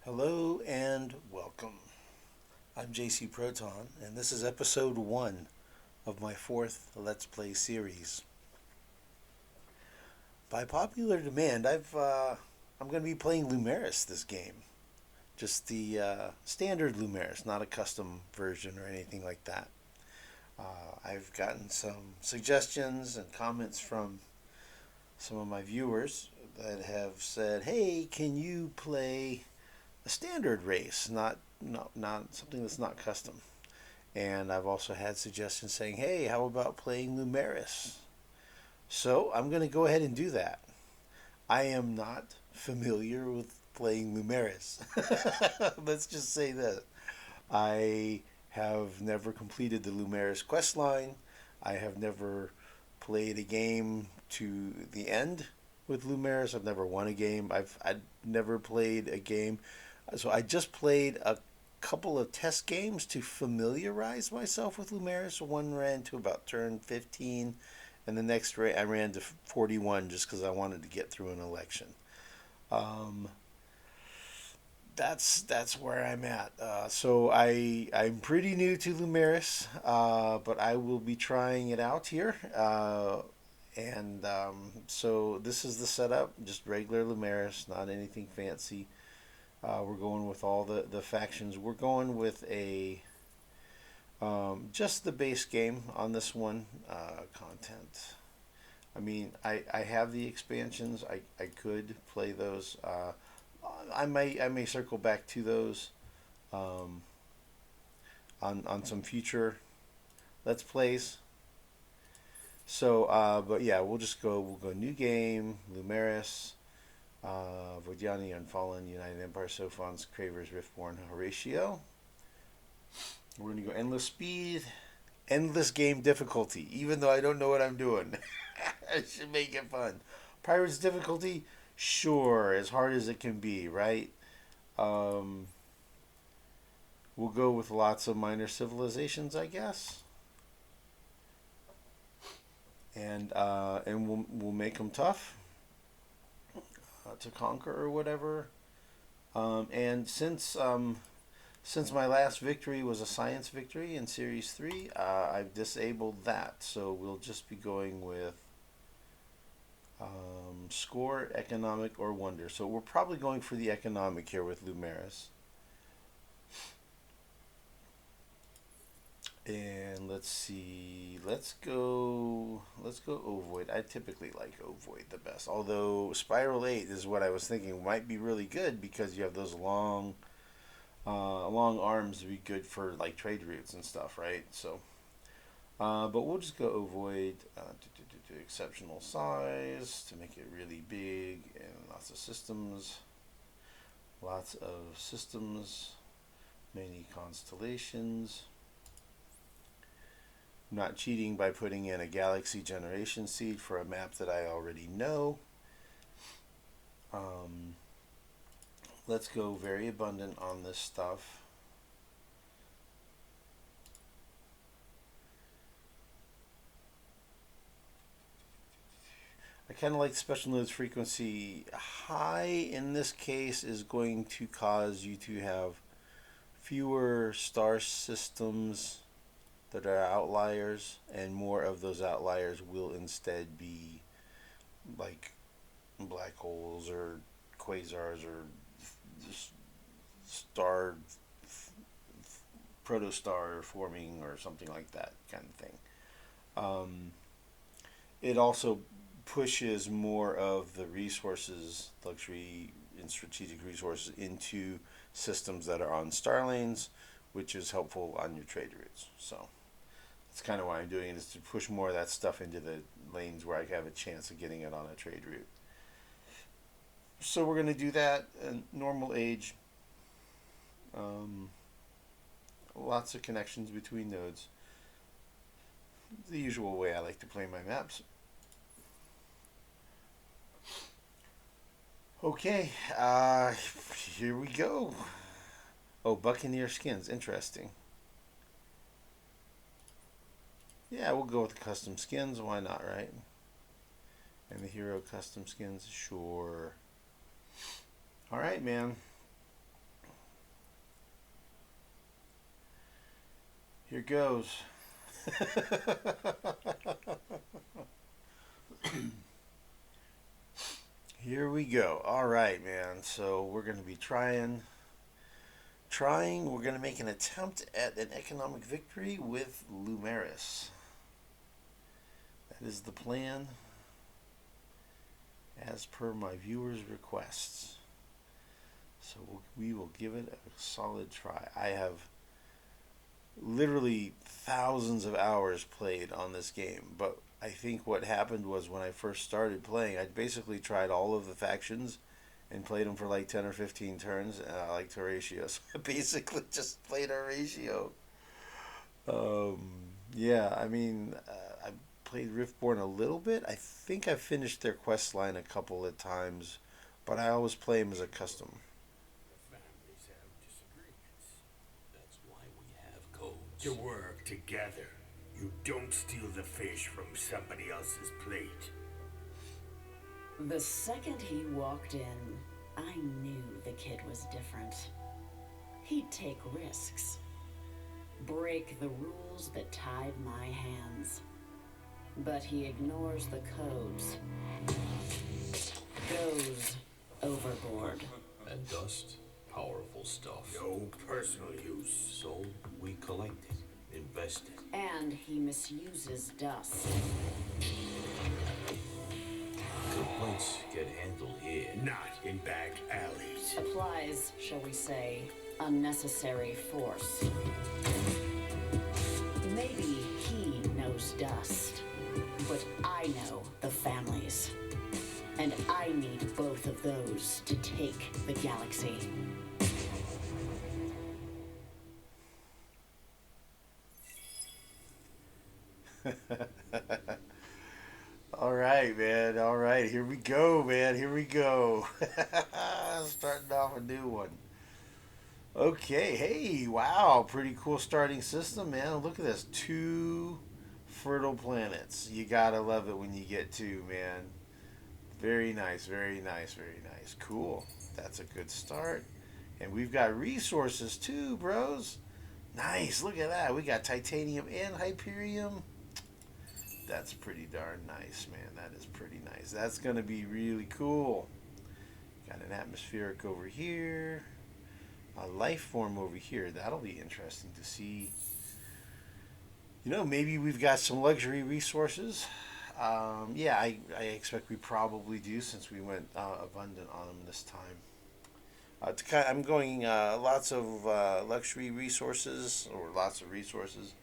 Hello and welcome. I'm JC Proton, and this is episode 1 of my 4th Let's Play series. By popular demand, I'm going to be playing Lumeris this game. Just the standard Lumeris, not a custom version or anything like that. I've gotten some suggestions and comments from some of my viewers that have said, "Hey, can you play a standard race, not something that's not custom?" And I've also had suggestions saying, "Hey, how about playing Lumeris?" So I'm going to go ahead and do that. I am not familiar with playing Lumeris. Let's just say that I have never completed the Lumeris quest line. I have never played a game to the end with Lumeris. I've never won a game. I've never played a game. So I just played a couple of test games to familiarize myself with Lumeris. One ran to about turn 15, and the next I ran to 41 just because I wanted to get through an election. Um, that's where I'm at. So I'm pretty new to Lumeris, but I will be trying it out here. So this is the setup, just regular Lumeris, not anything fancy. We're going with all the factions. We're going with a just the base game on this one. Content. I mean, I have the expansions. I could play those. I may circle back to those um, on some future Let's Plays. But yeah, we'll go new game, Lumeris, Vodyani, Unfallen, United Empire, Sophons, Cravers, Riftborn, Horatio. We're going to go endless speed, endless game difficulty, even though I don't know what I'm doing. I should make it fun. Pirates difficulty, sure, as hard as it can be, right? Um, we'll go with lots of minor civilizations, I guess, and we'll make them tough to conquer or whatever. And since my last victory was a science victory in Series 3, I've disabled that. So we'll just be going with score, economic, or wonder. So we're probably going for the economic here with Lumeris. And let's see. Let's go Ovoid. I typically like Ovoid the best. Although Spiral 8 is what I was thinking might be really good because you have those long arms to be good for like trade routes and stuff, right? But we'll just go Ovoid to exceptional size to make it really big and lots of systems. Lots of systems, many constellations. I'm not cheating by putting in a galaxy generation seed for a map that I already know. Um, let's go very abundant on this stuff. I kind of like special nodes frequency. High in this case is going to cause you to have fewer star systems that are outliers, and more of those outliers will instead be like black holes or quasars or star protostar forming or something like that kind of thing. Um, it also pushes more of the resources, luxury and strategic resources, into systems that are on star lanes, which is helpful on your trade routes. So that's kind of why I'm doing it, is to push more of that stuff into the lanes where I have a chance of getting it on a trade route. So we're going to do that in normal age. Um, Lots of connections between nodes. The usual way I like to play my maps. Okay, here we go. Oh, Buccaneer skins, interesting. Yeah, we'll go with the custom skins. Why not, right? And the hero custom skins, sure. All right, man. Here goes. Here we go. All right, man. So we're going to be trying. We're going to make an attempt at an economic victory with Lumeris. That is the plan, as per my viewers' requests. So we will give it a solid try. I have literally thousands of hours played on this game, but I think what happened was when I first started playing, I basically tried all of the factions and played them for like 10 or 15 turns, and I liked Horatio, so I basically just played Horatio. Yeah, I mean, I played Riftborn a little bit. I think I finished their quest line a couple of times, but I always play them as a custom. Families have disagreements. That's why we have codes. To work together. You don't steal the fish from somebody else's plate. The second he walked in, I knew the kid was different. He'd take risks. Break the rules that tied my hands. But he ignores the codes. Goes overboard. And dust, powerful stuff. No personal use. So we collect it, invest it. And he misuses dust. Complaints get handled here. Not in back alleys. Applies, shall we say, unnecessary force. Maybe he knows dust, but I know the families. And I need both of those to take the galaxy. All right, man. All right, here we go, man. Here we go. Starting off a new one. Okay, hey, wow, pretty cool starting system, man. Look at this, 2 fertile planets. You gotta love it when you get 2, man. Very nice, very nice, very nice. Cool. That's a good start. And we've got resources too, bros. Nice, look at that. We got titanium and hyperium. That's pretty darn nice, man. That is pretty nice. That's going to be really cool. Got an atmospheric over here. A life form over here. That'll be interesting to see. You know, maybe we've got some luxury resources. Yeah, I expect we probably do, since we went abundant on them this time. I'm going lots of luxury resources, or lots of resources.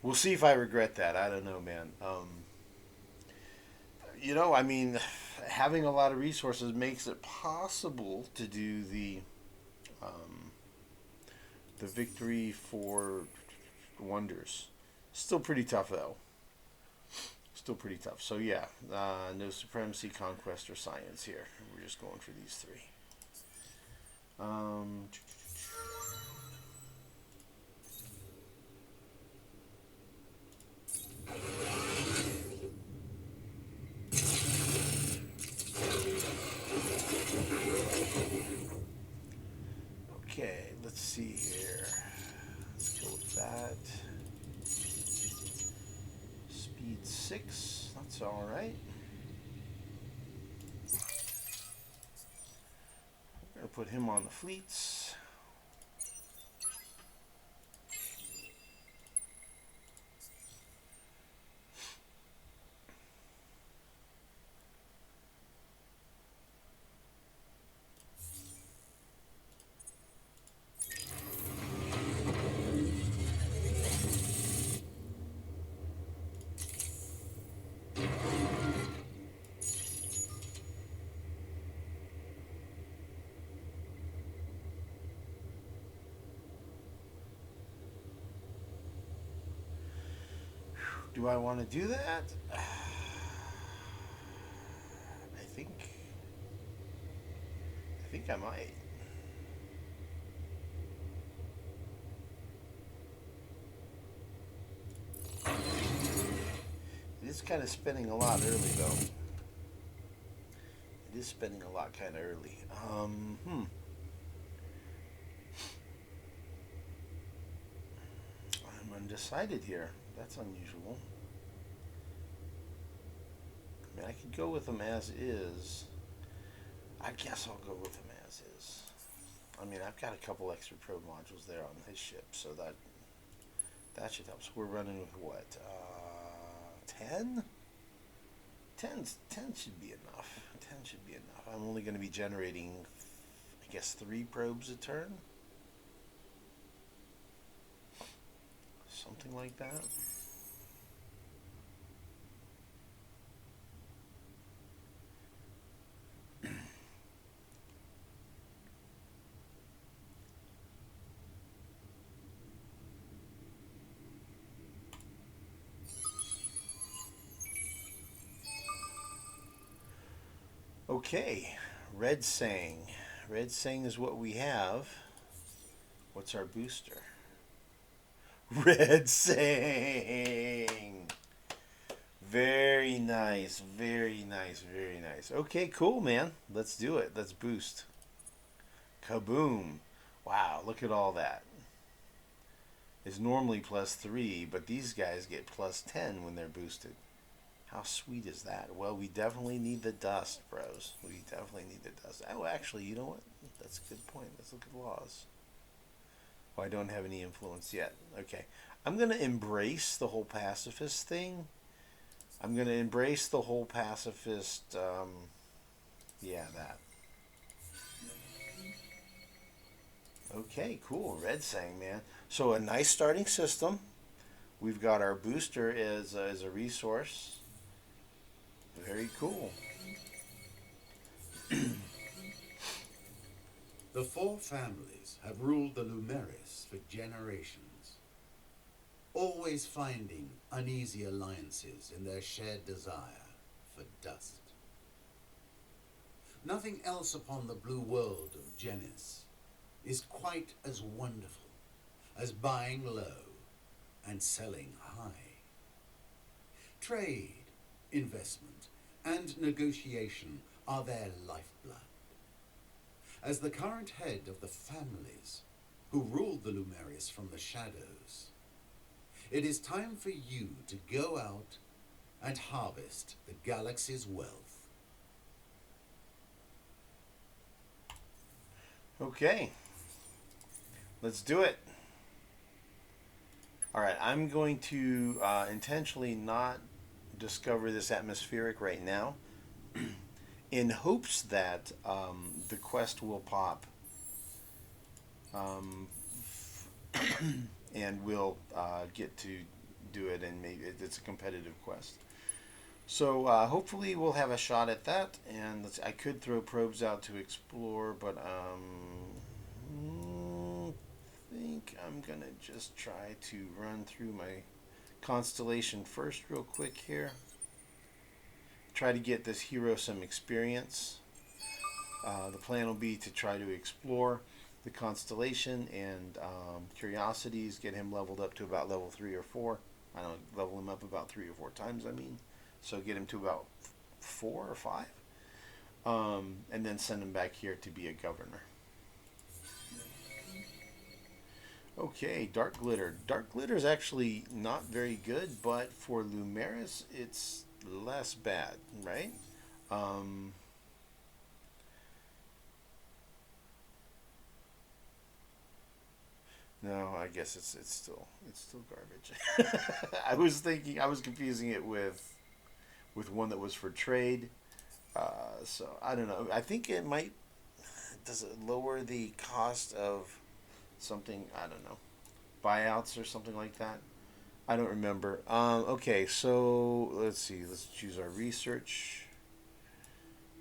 We'll see if I regret that. I don't know, man. You know, I mean, having a lot of resources makes it possible to do the victory for wonders. Still pretty tough, though. Still pretty tough. So, yeah, no supremacy, conquest, or science here. We're just going for these 3. Okay, let's see here. Let's go with that. Speed 6, that's all right. We're going to put him on the fleets. Do I want to do that? I think I might. It is kind of spending a lot early, though. It is spending a lot kind of early. I undecided here. That's unusual. I mean, I could go with him as is. I guess I'll go with him as is. I mean, I've got a couple extra probe modules there on his ship, so that should help. So we're running with what? 10? 10 should be enough. 10 should be enough. I'm only going to be generating, I guess, 3 probes a turn. Something like that. Okay, Red Sang. Red Sang is what we have. What's our booster? Red Sang! Very nice, very nice, very nice. Okay, cool, man. Let's do it. Let's boost. Kaboom. Wow, look at all that. It's normally +3, but these guys get +10 when they're boosted. How sweet is that? Well, we definitely need the dust, bros. We definitely need the dust. Oh, actually, you know what? That's a good point. Let's look at laws. Oh, I don't have any influence yet. Okay. I'm going to embrace the whole pacifist thing. I'm going to embrace the whole pacifist, yeah, that. Okay, cool. Red Sang, man. So a nice starting system. We've got our booster as a resource. Very cool. The 4 families have ruled the Lumeris for generations, always finding uneasy alliances in their shared desire for dust. Nothing else upon the blue world of Genis is quite as wonderful as buying low and selling high. Trade, investment, and negotiation are their lifeblood. As the current head of the families who ruled the Lumeris from the shadows, it is time for you to go out and harvest the galaxy's wealth. Okay. Let's do it. Alright, I'm going to intentionally not discover this atmospheric right now in hopes that the quest will pop and we'll get to do it, and maybe it's a competitive quest. So hopefully we'll have a shot at that, and I could throw probes out to explore, but I think I'm gonna just try to run through my constellation first real quick here. Try to get this hero some experience. The plan will be to try to explore the constellation and curiosities, get him leveled up to about level 3 or 4. I don't level him up about 3 or 4 times, I mean. So get him to about 4 or 5. And then send him back here to be a governor. Okay, Dark Glitter. Dark Glitter is actually not very good, but for Lumeris, it's less bad, right? No, I guess it's still garbage. I was confusing it with one that was for trade. So I don't know. I think it might. Does it lower the cost of something? I don't know, buyouts or something like that? I don't remember. Okay, so let's see. Let's choose our research.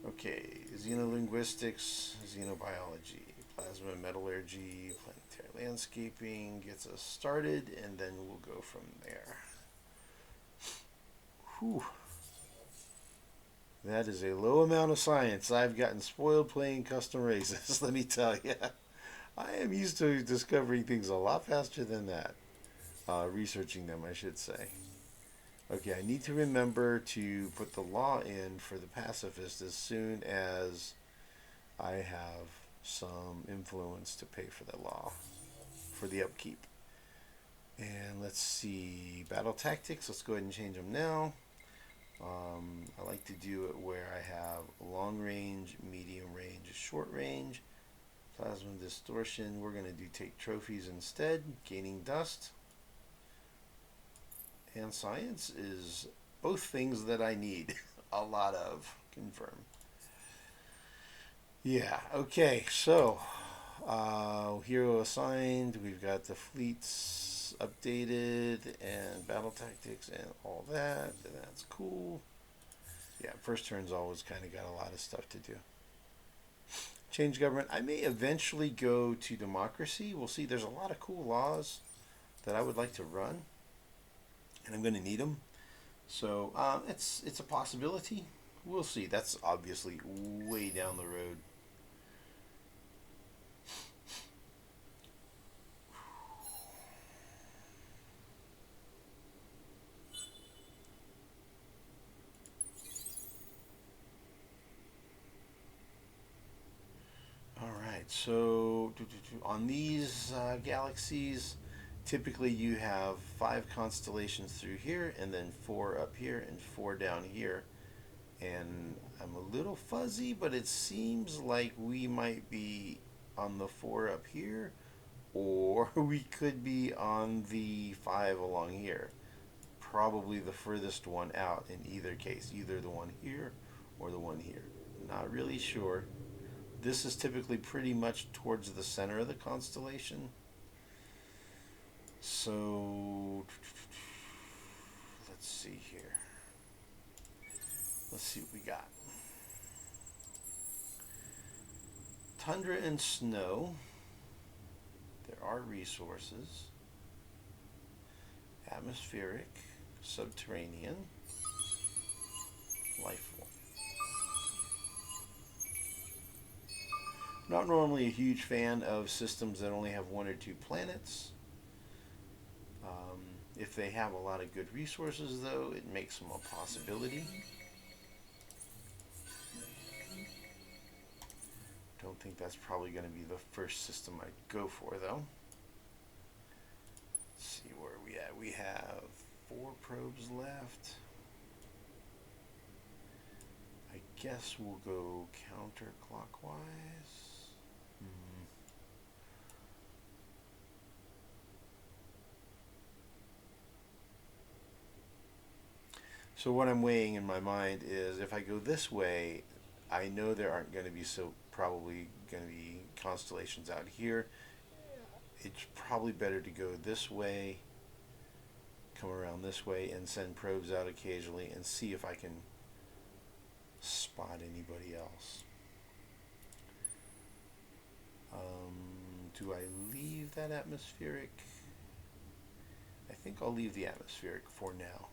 Okay, xenolinguistics, xenobiology, plasma metallurgy, planetary landscaping gets us started, and then we'll go from there. Whew. That is a low amount of science. I've gotten spoiled playing custom races, let me tell you. I am used to discovering things a lot faster than that. Researching them, I should say. Okay, I need to remember to put the law in for the pacifist as soon as I have some influence to pay for the law, for the upkeep. And let's see, battle tactics. Let's go ahead and change them now. I like to do it where I have long range, medium range, short range, plasma distortion. We're going to do take trophies instead, gaining dust. And science is both things that I need a lot of. Confirm. Yeah, okay, so hero assigned. We've got the fleets updated and battle tactics and all that. And that's cool. Yeah, first turn's always kind of got a lot of stuff to do. Change government. I may eventually go to democracy. We'll see. There's a lot of cool laws that I would like to run, and I'm going to need them. So it's a possibility. We'll see. That's obviously way down the road. So on these galaxies, typically you have 5 constellations through here, and then 4 up here and 4 down here. And I'm a little fuzzy, but it seems like we might be on the 4 up here, or we could be on the 5 along here. Probably the furthest one out in either case, either the one here or the one here. Not really sure. This is typically pretty much towards the center of the constellation. So let's see here. Let's see what we got. Tundra and snow. There are resources. Atmospheric, subterranean, life form. Not normally a huge fan of systems that only have 1 or 2 planets. If they have a lot of good resources, though, it makes them a possibility. Don't think that's probably going to be the first system I'd go for, though. Let's see where we at. We have 4 probes left. I guess we'll go counterclockwise. So what I'm weighing in my mind is if I go this way, I know there aren't going to be probably going to be constellations out here. It's probably better to go this way, come around this way, and send probes out occasionally and see if I can spot anybody else. Do I leave that atmospheric? I think I'll leave the atmospheric for now.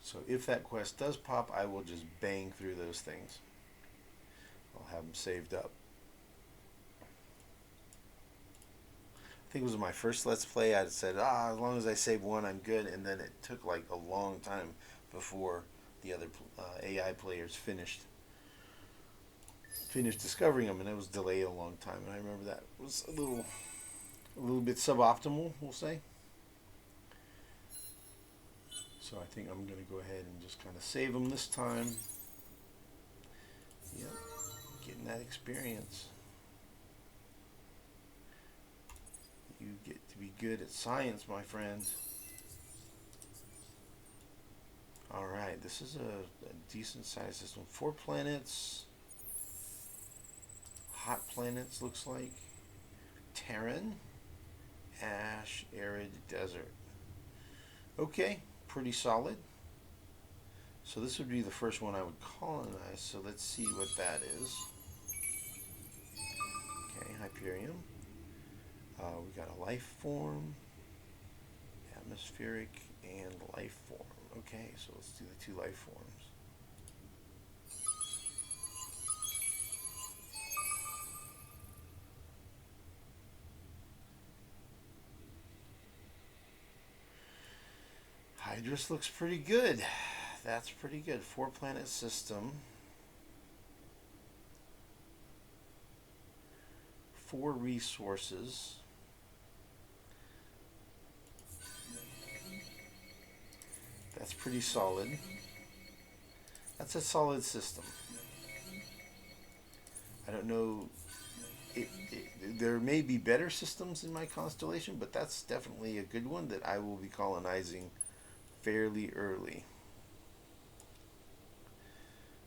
So if that quest does pop, I will just bang through those things. I'll have them saved up. I think it was my first Let's Play. I said, as long as I save 1, I'm good. And then it took like a long time before the other AI players finished discovering them, and it was delayed a long time. And I remember that was a little bit suboptimal, we'll say. So I think I'm going to go ahead and just kind of save them this time. Yep, getting that experience. You get to be good at science, my friend. Alright, this is a decent sized system. 4 planets. Hot planets, looks like. Terran. Ash, arid desert. Okay, pretty solid. So this would be the first one I would colonize. So let's see what that is. Okay, Hyperion. We got a life form, atmospheric, and life form. Okay, so let's do the 2 life forms. Hydrus looks pretty good. That's pretty good. 4 planet system. 4 resources. That's pretty solid. That's a solid system. I don't know. There may be better systems in my constellation, but that's definitely a good one that I will be colonizing fairly early.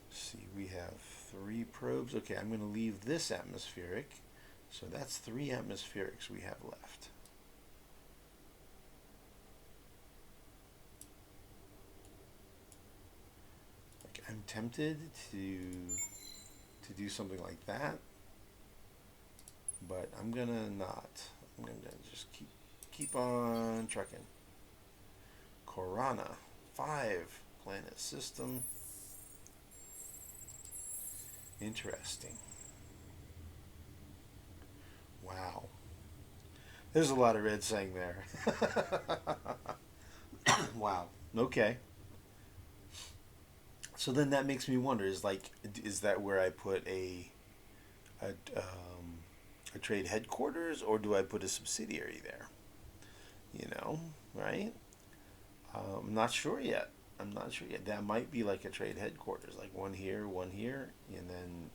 Let's see, we have 3 probes. Okay, I'm going to leave this atmospheric. So that's 3 atmospherics we have left. Like, I'm tempted to do something like that, but I'm gonna not. I'm gonna just keep on trucking. Korana, 5 planet system. Interesting. Wow. There's a lot of red saying there. Wow. Okay. So then that makes me wonder: is that where I put a trade headquarters, or do I put a subsidiary there? You know, right? I'm not sure yet. That might be like a trade headquarters, like one here, and then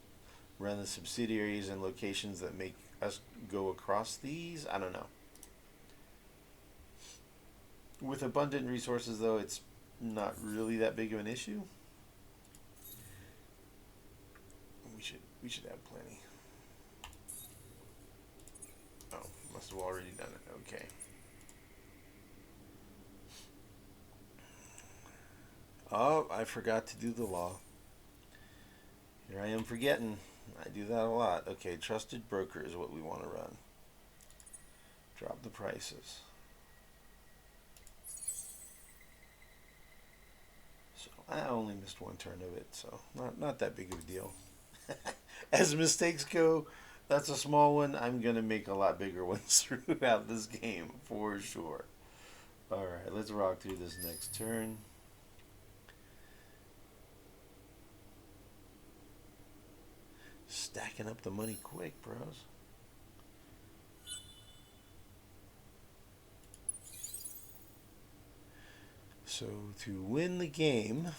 run the subsidiaries and locations that make us go across these. I don't know. With abundant resources, though, it's not really that big of an issue. We should have plenty. Oh, must have already done it. Okay. Oh, I forgot to do the law. Here I am forgetting. I do that a lot. Okay, trusted broker is what we want to run. Drop the prices. So I only missed 1 turn of it, so not that big of a deal. As mistakes go, that's a small one. I'm going to make a lot bigger ones throughout this game, for sure. Alright, let's rock through this next turn. Stacking up the money quick, bros. So to win the game,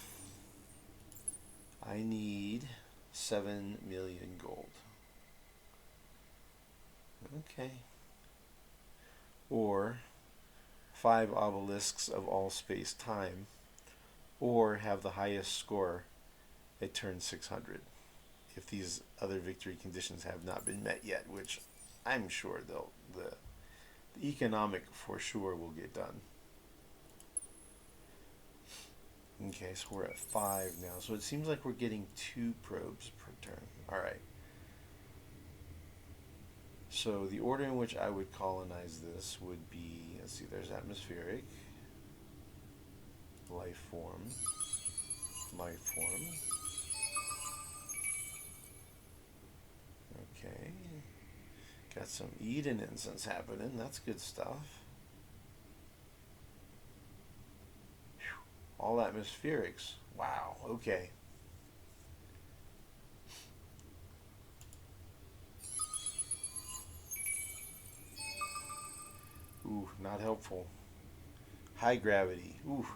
I need 7 million gold. Okay. Or 5 obelisks of all space time, or have the highest score at turn 600. If these other victory conditions have not been met yet, which I'm sure the economic for sure will get done. Okay, so we're at 5 now. So it seems like we're getting 2 probes per turn. Alright. So the order in which I would colonize this would be, let's see, there's atmospheric, life form, okay, got some Eden incense happening, that's good stuff. Whew. All atmospherics, wow, okay. Ooh, not helpful. High gravity. Ooh.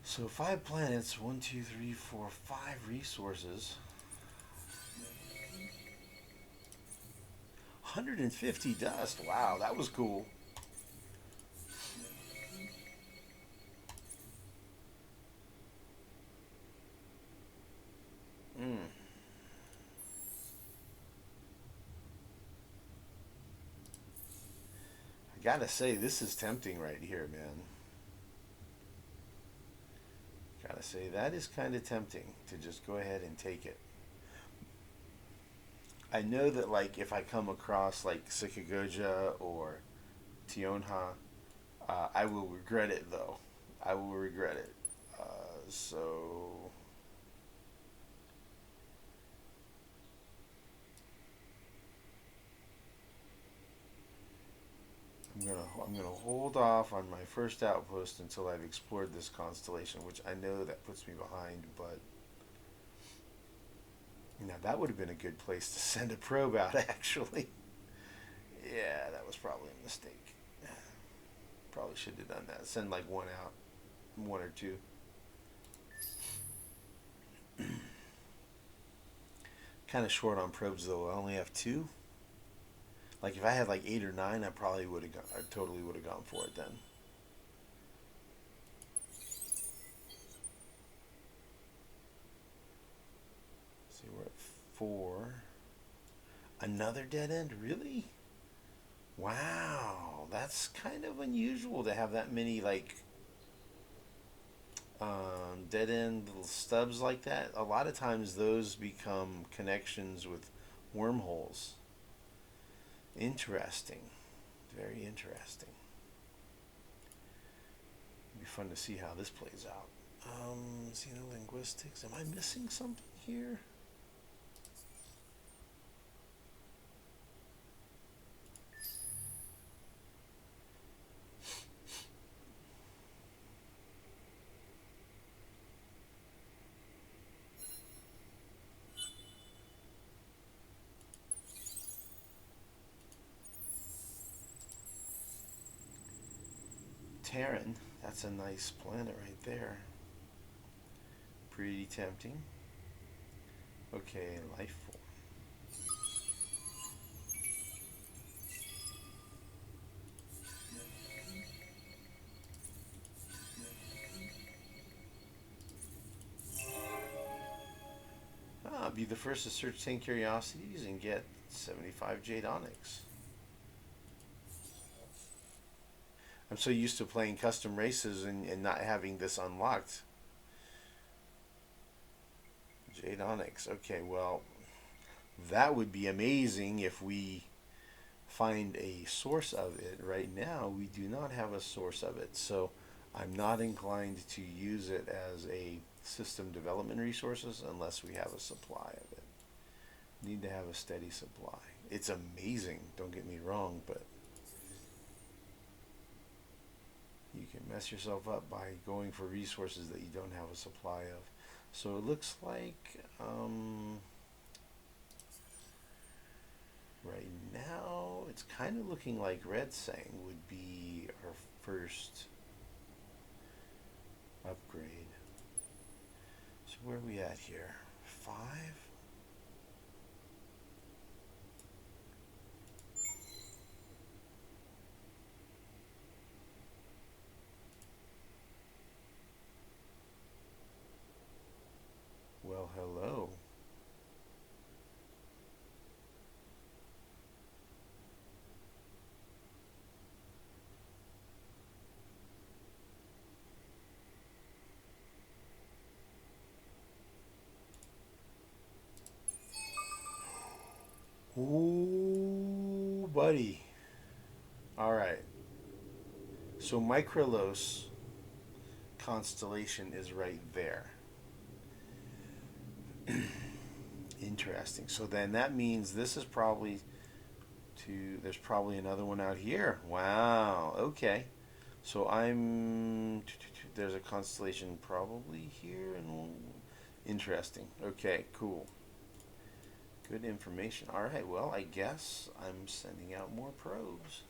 So 5 planets, 1, 2, 3, 4, 5 resources. 150 dust. Wow, that was cool. I gotta say, this is tempting right here, man. Gotta say, that is kind of tempting to just go ahead and take it. I know that, like, if I come across, like, Sikagoja or Tionha, I will regret it, though. I will regret it. So... I'm gonna hold off on my first outpost until I've explored this constellation, which I know that puts me behind, but now that would have been a good place to send a probe out actually. Yeah, that was probably a mistake. Probably should have done that. Send like one out, one or two. Kind of short on probes though. I only have two. Like if I had like 8 or 9, I probably would have gone. I totally would have gone for it then. See, we're at 4. Another dead end, really? Wow, that's kind of unusual to have that many like dead end little stubs like that. A lot of times those become connections with wormholes. Interesting. Very interesting. It'd be fun to see how this plays out. Xenolinguistics. Am I missing something here? Terran, that's a nice planet right there. Pretty tempting. Okay, life form. Be the first to search 10 curiosities and get 75 Jade Onyx. I'm so used to playing custom races and not having this unlocked. Jade Onyx. Okay, well, that would be amazing if we find a source of it. Right now, we do not have a source of it, so I'm not inclined to use it as a system development resources unless we have a supply of it. Need to have a steady supply. It's amazing, don't get me wrong, but you can mess yourself up by going for resources that you don't have a supply of. So it looks like right now it's kind of looking like Red Sang would be our first upgrade. So where are we at here? 5? Well, hello. Ooh, buddy. All right. So Microlos constellation is right there. Interesting. So then that means this is probably there's probably another one out here. Wow. Okay. So there's a constellation probably here and interesting. Okay, cool. Good information. All right, well, I guess I'm sending out more probes.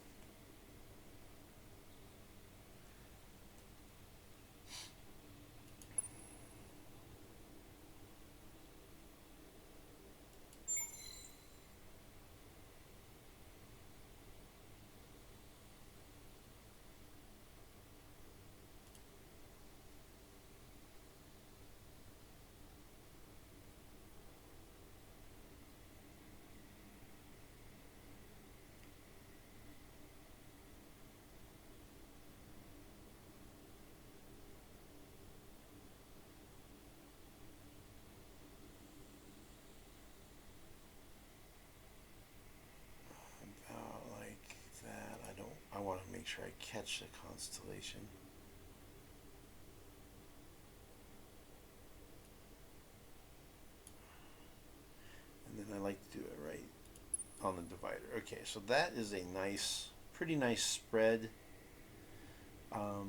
I want to make sure I catch the constellation. And then I like to do it right on the divider. Okay, so that is a nice pretty nice spread.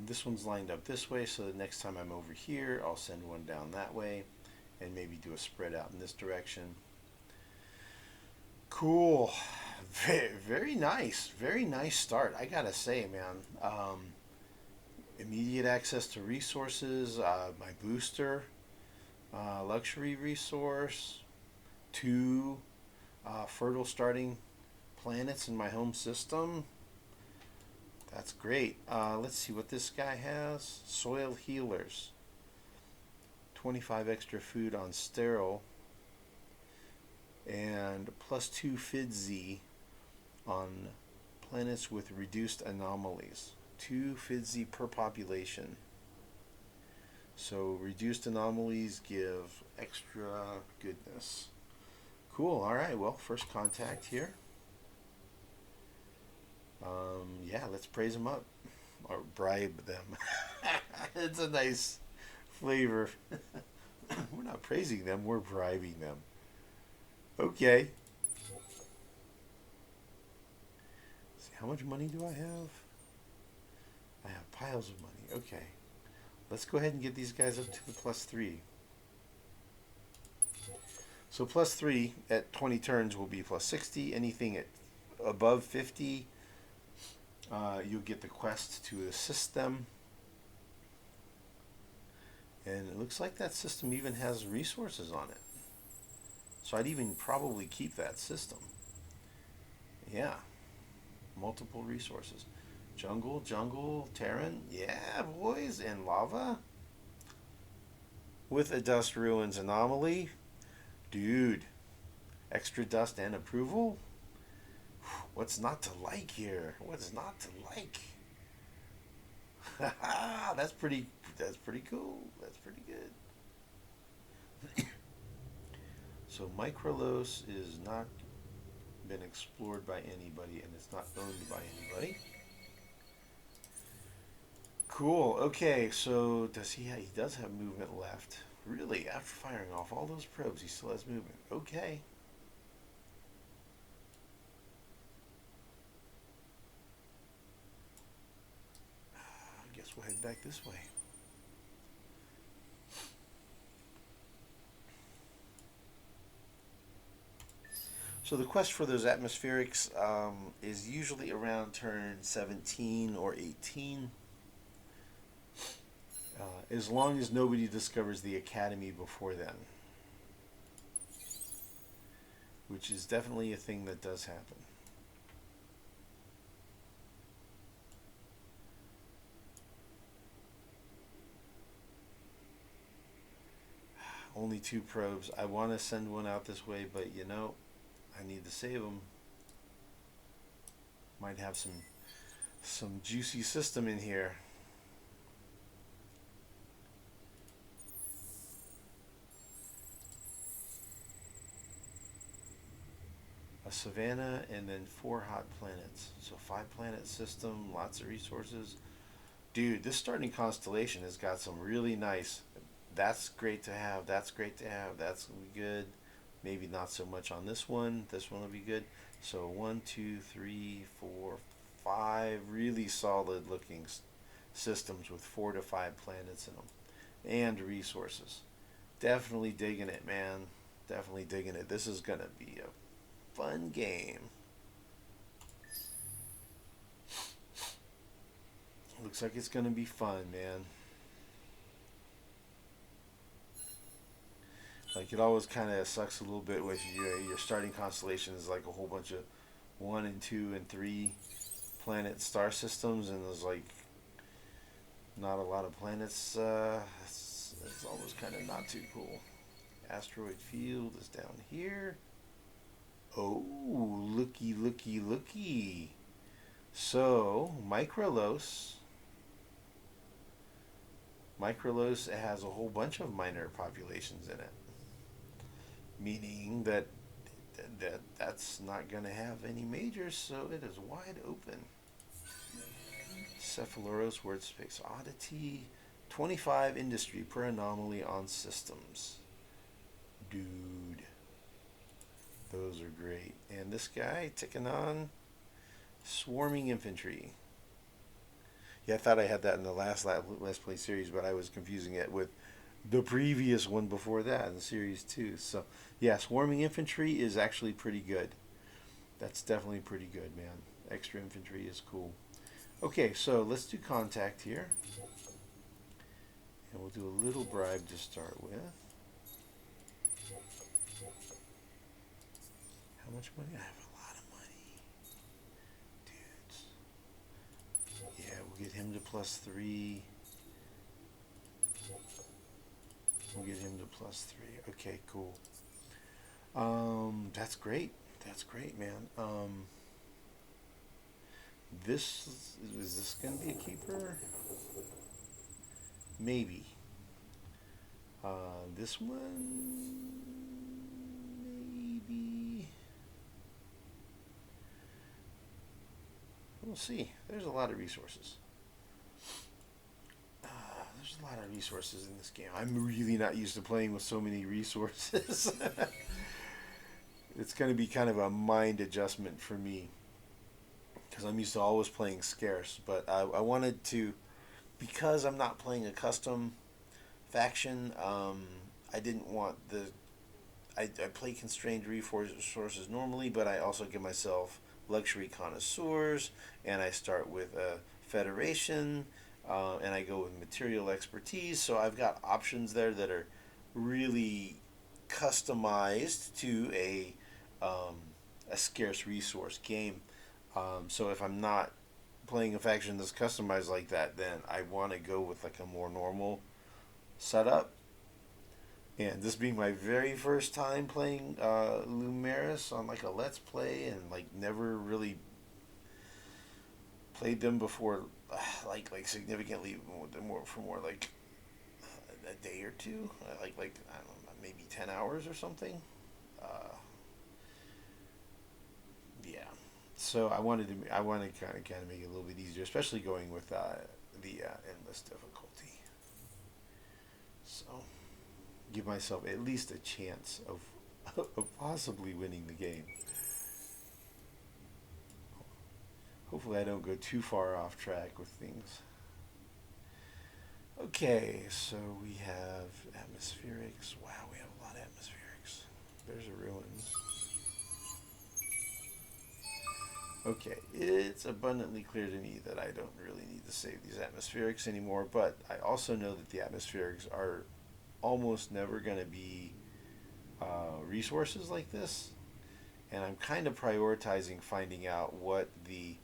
This one's lined up this way, so the next time I'm over here, I'll send one down that way and maybe do a spread out in this direction. Cool. Very, very nice. Very nice start, I gotta say, man. Immediate access to resources, my booster, luxury resource, 2 fertile starting planets in my home system. That's great. Let's see what this guy has. Soil healers. 25 extra food on sterile. And +2 FIDZ on planets with reduced anomalies. 2 FIDZ per population. So reduced anomalies give extra goodness. Cool. All right. Well, first contact here. Yeah, let's praise them up or bribe them. It's a nice flavor. We're not praising them, we're bribing them. Okay. Let's see, how much money do I have? I have piles of money. Okay. Let's go ahead and get these guys up to the +3. So +3 at 20 turns will be +60. Anything at above 50, you'll get the quest to assist them. And it looks like that system even has resources on it. So I'd even probably keep that system. Yeah. Multiple resources. Jungle, Terran. Yeah, boys. And lava. With a dust ruins anomaly. Dude. Extra dust and approval? What's not to like here? What's not to like? That's pretty cool. That's pretty good. So Microlos is not been explored by anybody, and it's not owned by anybody. Cool. Okay, so does he does have movement left. Really? After firing off all those probes, he still has movement. Okay. I guess we'll head back this way. So the quest for those atmospherics is usually around turn 17 or 18. As long as nobody discovers the academy before then. Which is definitely a thing that does happen. Only 2 probes. I want to send one out this way, but you know, I need to save them. Might have some juicy system in here. A savannah and then 4 hot planets. So 5-planet system, lots of resources. Dude, this starting constellation has got some really nice. That's great to have. That's great to have. That's gonna be good. Maybe not so much on this one. This one will be good. So 1, 2, 3, 4, 5 really solid looking systems with 4 to 5 planets in them and resources. Definitely digging it, man. Definitely digging it. This is gonna be a fun game. Looks like it's gonna be fun, man. Like, it always kind of sucks a little bit with your starting constellation is like a whole bunch of 1 and 2 and 3 planet star systems, and there's like not a lot of planets. It's always kind of not too cool. Asteroid field is down here. Oh, looky. So, Microlos has a whole bunch of minor populations in it. Meaning that's not going to have any majors, so it is wide open. Cephaloros, word space oddity. 25 industry per anomaly on systems. Dude. Those are great. And this guy, ticking on. Swarming infantry. Yeah, I thought I had that in the last Play series, but I was confusing it with the previous one before that in Series 2. So, yeah, swarming infantry is actually pretty good. That's definitely pretty good, man. Extra infantry is cool. Okay, so let's do contact here. And we'll do a little bribe to start with. How much money? I have a lot of money. Dudes. Yeah, we'll get him to +3. We'll get him to +3. Okay, cool. That's great. That's great, man. Is this gonna be a keeper? Maybe. This one, maybe. We'll see. There's a lot of resources. There's a lot of resources in this game. I'm really not used to playing with so many resources. It's going to be kind of a mind adjustment for me because I'm used to always playing scarce. But I wanted to, because I'm not playing a custom faction, I didn't want I play constrained resources normally, but I also give myself luxury connoisseurs, and I start with a federation, and I go with material expertise. So I've got options there that are really customized to a scarce resource game. So if I'm not playing a faction that's customized like that, then I want to go with like a more normal setup. And this being my very first time playing Lumeris on like a Let's Play, and like never really played them before, like significantly more like a day or two, like I don't know, maybe 10 hours or something. Yeah. So I wanted to kind of make it a little bit easier, especially going with the endless difficulty. So give myself at least a chance of possibly winning the game. Hopefully I don't go too far off track with things. Okay, so we have atmospherics. Wow, we have a lot of atmospherics. There's a ruin. Okay, it's abundantly clear to me that I don't really need to save these atmospherics anymore, but I also know that the atmospherics are almost never going to be resources like this, and I'm kind of prioritizing finding out what the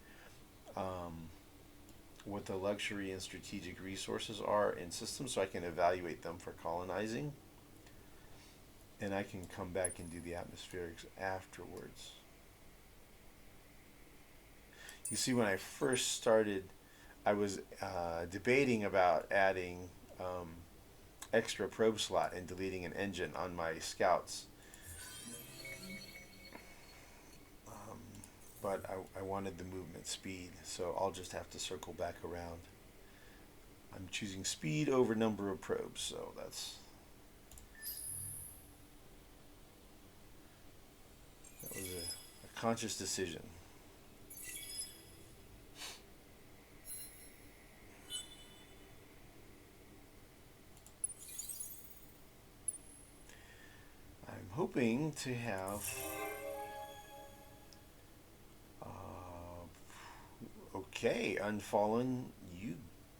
luxury and strategic resources are in systems, so I can evaluate them for colonizing, and I can come back and do the atmospherics afterwards. You see, when I first started, I was debating about adding extra probe slot and deleting an engine on my scouts. But I wanted the movement speed, so I'll just have to circle back around. I'm choosing speed over number of probes, so that was a conscious decision. I'm hoping to have okay, Unfallen, you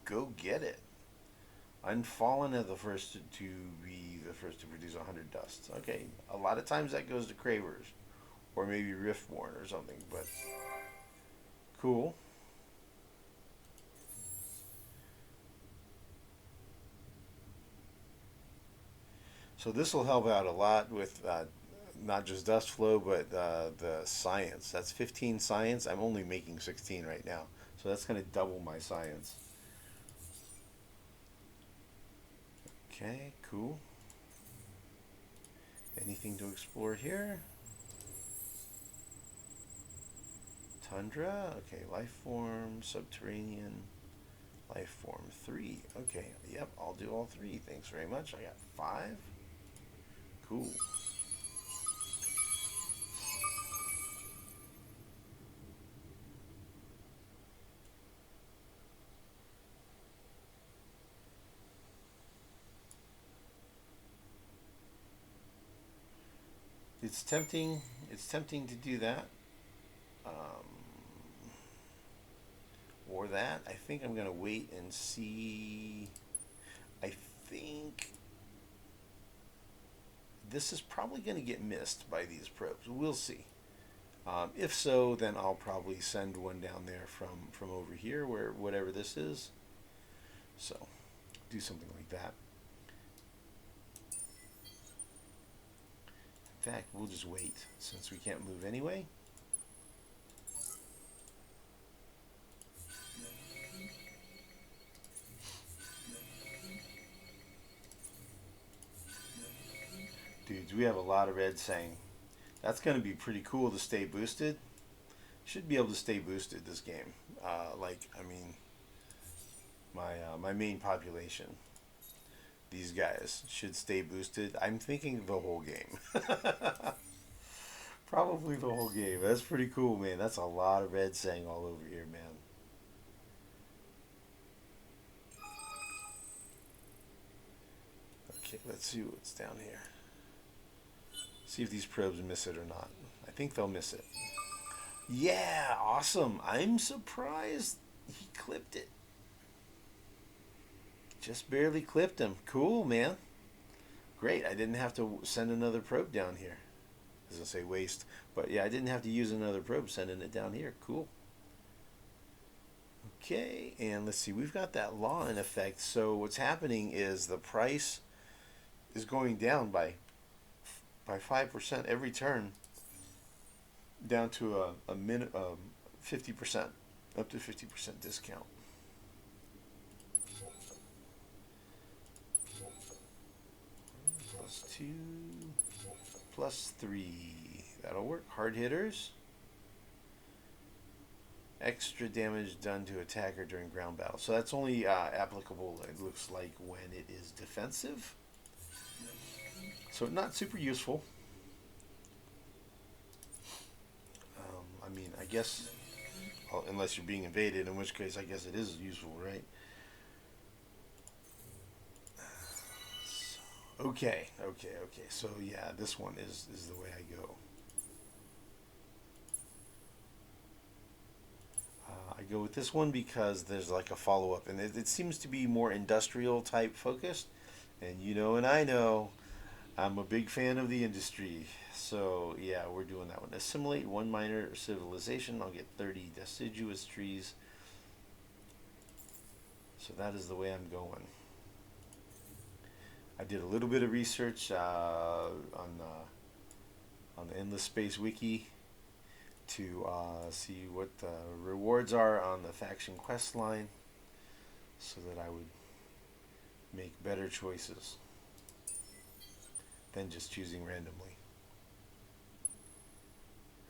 go get it. Unfallen are the first to produce 100 dusts. Okay, a lot of times that goes to Cravers, or maybe Riftborn or something, but cool. So this will help out a lot with not just dust flow, but the science. That's 15 science. I'm only making 16 right now, so that's going to double my science. Okay, cool. Anything to explore here? Tundra. Okay, life form, subterranean, life form 3. Okay, yep, I'll do all 3. Thanks very much. I got 5. Cool. It's tempting. It's tempting to do that. Or that. I think I'm going to wait and see. I think this is probably going to get missed by these probes. We'll see. If so, then I'll probably send one down there from over here, where whatever this is. So, do something like that. In fact, we'll just wait, since we can't move anyway. Dudes, we have a lot of red saying. That's going to be pretty cool to stay boosted. Should be able to stay boosted this game. My main population. These guys should stay boosted. I'm thinking the whole game. Probably the whole game. That's pretty cool, man. That's a lot of red saying all over here, man. Okay, let's see what's down here. See if these probes miss it or not. I think they'll miss it. Yeah, awesome. I'm surprised he clipped it. Just barely clipped him. Cool, man. Great. I didn't have to send another probe down here. I was going to say waste. But yeah, I didn't have to use another probe sending it down here. Cool. Okay, and let's see. We've got that law in effect. So what's happening is the price is going down by 5% every turn, down to a 50%, up to 50% discount. +2, +3. That'll work. Hard hitters. Extra damage done to attacker during ground battle. So that's only applicable, it looks like, when it is defensive. So not super useful. I mean, I guess, well, unless you're being invaded, in which case I guess it is useful, right? Okay. So yeah, this one is the way I go. I go with this one because there's like a follow-up, and it seems to be more industrial type focused. And you know, and I know, I'm a big fan of the industry. So yeah, we're doing that one. Assimilate 1 minor civilization. I'll get 30 deciduous trees. So that is the way I'm going. I did a little bit of research on the Endless Space Wiki to see what the rewards are on the faction quest line, so that I would make better choices than just choosing randomly.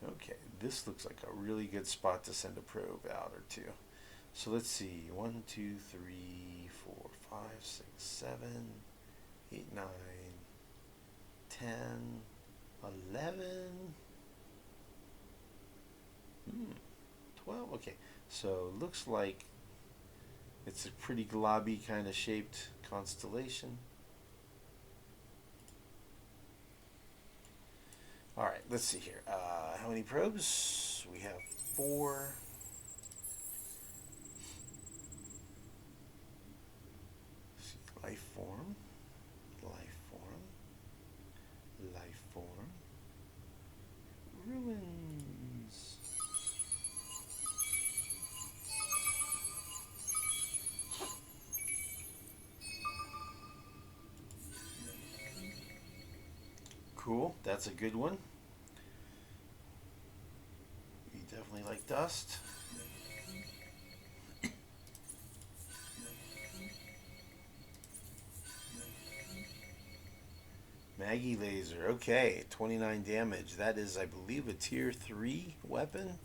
Okay, this looks like a really good spot to send a probe out or two. So let's see, 1, 2, 3, 4, 5, 6, 7, 8, 9, 10, 11, 12. Okay, so looks like it's a pretty globby kind of shaped constellation. All right, let's see here. How many probes? We have 4. Let's see, life form, ruins. Cool, that's a good one. We definitely like dust. Maggie laser, okay, 29 damage. That is, I believe, a tier 3 weapon.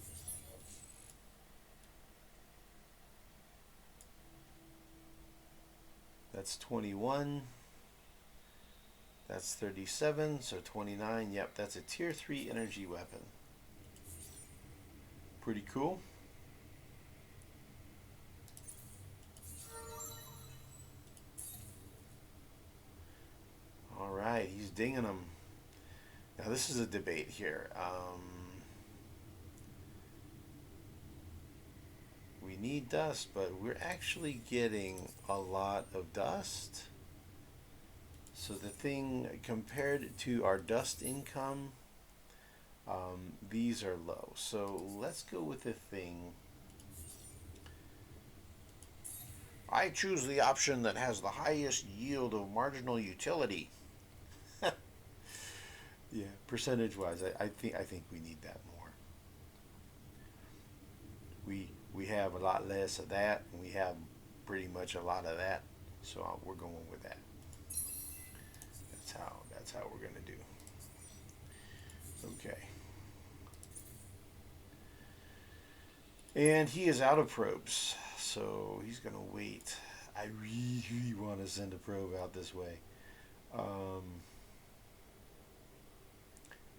That's 21. That's 37, so 29. Yep, that's a tier 3 energy weapon. Pretty cool. Alright, he's dinging them. Now this is a debate here. We need dust, but we're actually getting a lot of dust. So the thing, compared to our dust income, these are low. So let's go with the thing. I choose the option that has the highest yield of marginal utility. Yeah, percentage-wise, I think we need that more. We have a lot less of that, and we have pretty much a lot of that. So we're going with that. That's how we're gonna do. Okay. And he is out of probes, so he's gonna wait. I really want to send a probe out this way.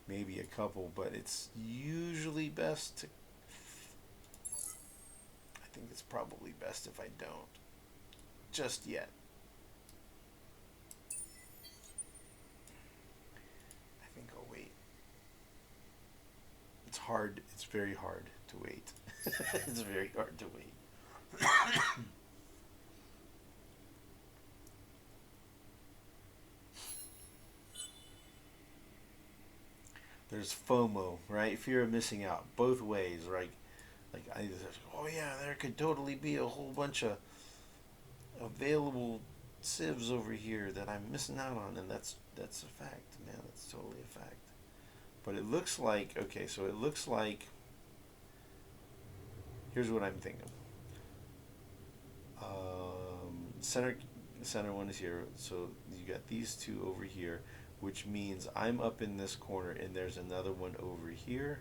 Maybe a couple, but it's usually best to. I think it's probably best if I don't. Just yet. I think I'll wait. It's hard. It's very hard to wait. It's very hard to wait. There's FOMO, right? Fear of missing out, both ways, right? Like oh yeah, there could totally be a whole bunch of available civs over here that I'm missing out on, and that's a fact, man. That's totally a fact. But it looks like, okay, so it looks like, here's what I'm thinking. Center one is here, so you got these two over here, which means I'm up in this corner, and there's another one over here.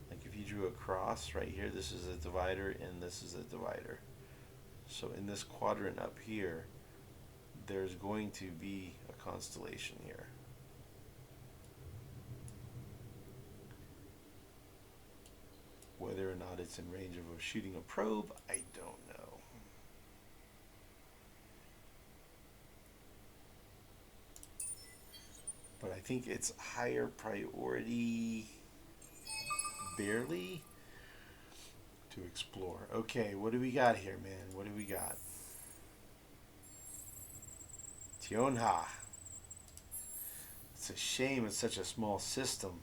Like if you drew a cross right here, this is a divider, and this is a divider. So in this quadrant up here, there's going to be a constellation here. Whether or not it's in range of shooting a probe, I don't know. But I think it's higher priority, barely, to explore. Okay, what do we got here, man? What do we got? Tionha. It's a shame it's such a small system.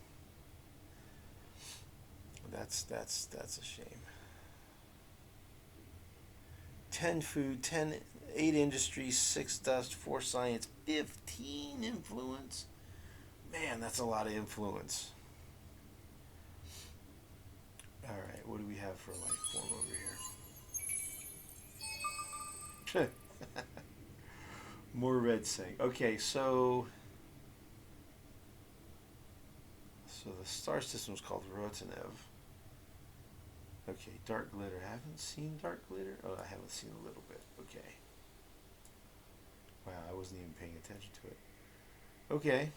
That's a shame. 10 food, 8 industry, 6 dust, 4 science, 15 influence. Man, that's a lot of influence. Alright, what do we have for life form over here? More red sync. Okay, so the star system is called Rotanev. Okay, dark glitter. I haven't seen dark glitter. Oh, I haven't seen a little bit. Okay. Wow, I wasn't even paying attention to it. Okay.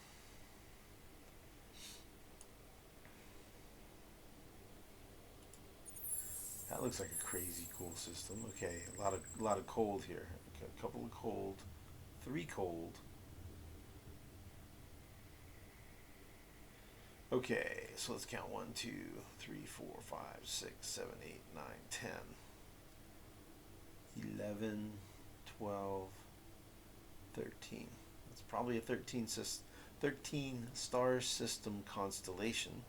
That looks like a crazy cool system. Okay, a lot of cold here. Okay, a couple of cold, 3 cold. Okay, so let's count 1, 2, 3, 4, 5, 6, 7, 8, 9, 10, 11, 12, 13. That's probably a 13 star system constellation.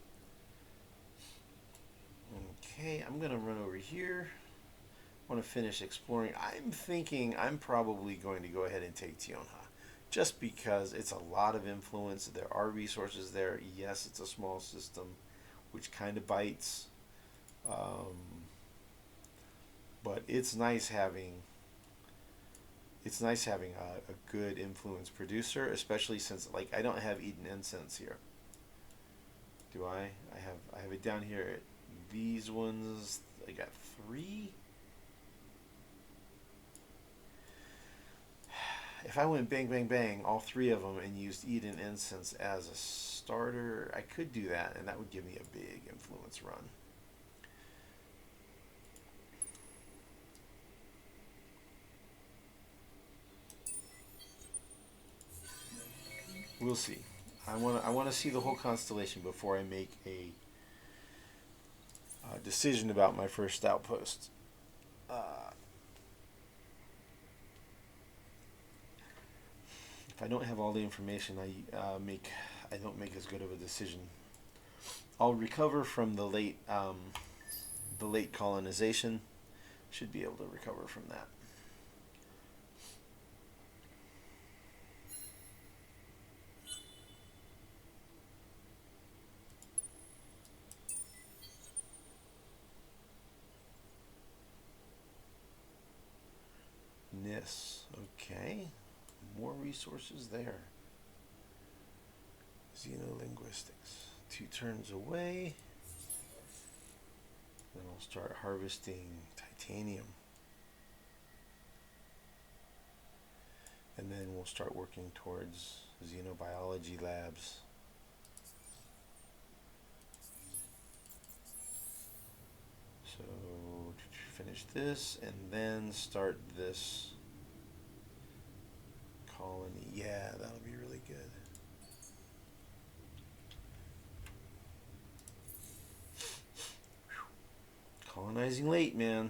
Okay, I'm gonna run over here. I want to finish exploring. I'm thinking I'm probably going to go ahead and take Tionha, just because it's a lot of influence. There are resources there. Yes, it's a small system, which kind of bites. But it's nice having a good influence producer, especially since like I don't have Eden Incense here. Do I? I have it down here. These ones, I got 3. If I went bang, bang, bang, all 3 of them, and used Eden Incense as a starter, I could do that, and that would give me a big influence run. We'll see. I want to see the whole constellation before I make a decision about my first outpost. If I don't have all the information, I don't make as good of a decision. I'll recover from the late colonization. Should be able to recover from that. Nis, okay. More resources there. Xenolinguistics. 2 turns away. Then I'll start harvesting titanium. And then we'll start working towards xenobiology labs. So finish this and then start this colony. Yeah, that'll be really good. Colonizing late, man.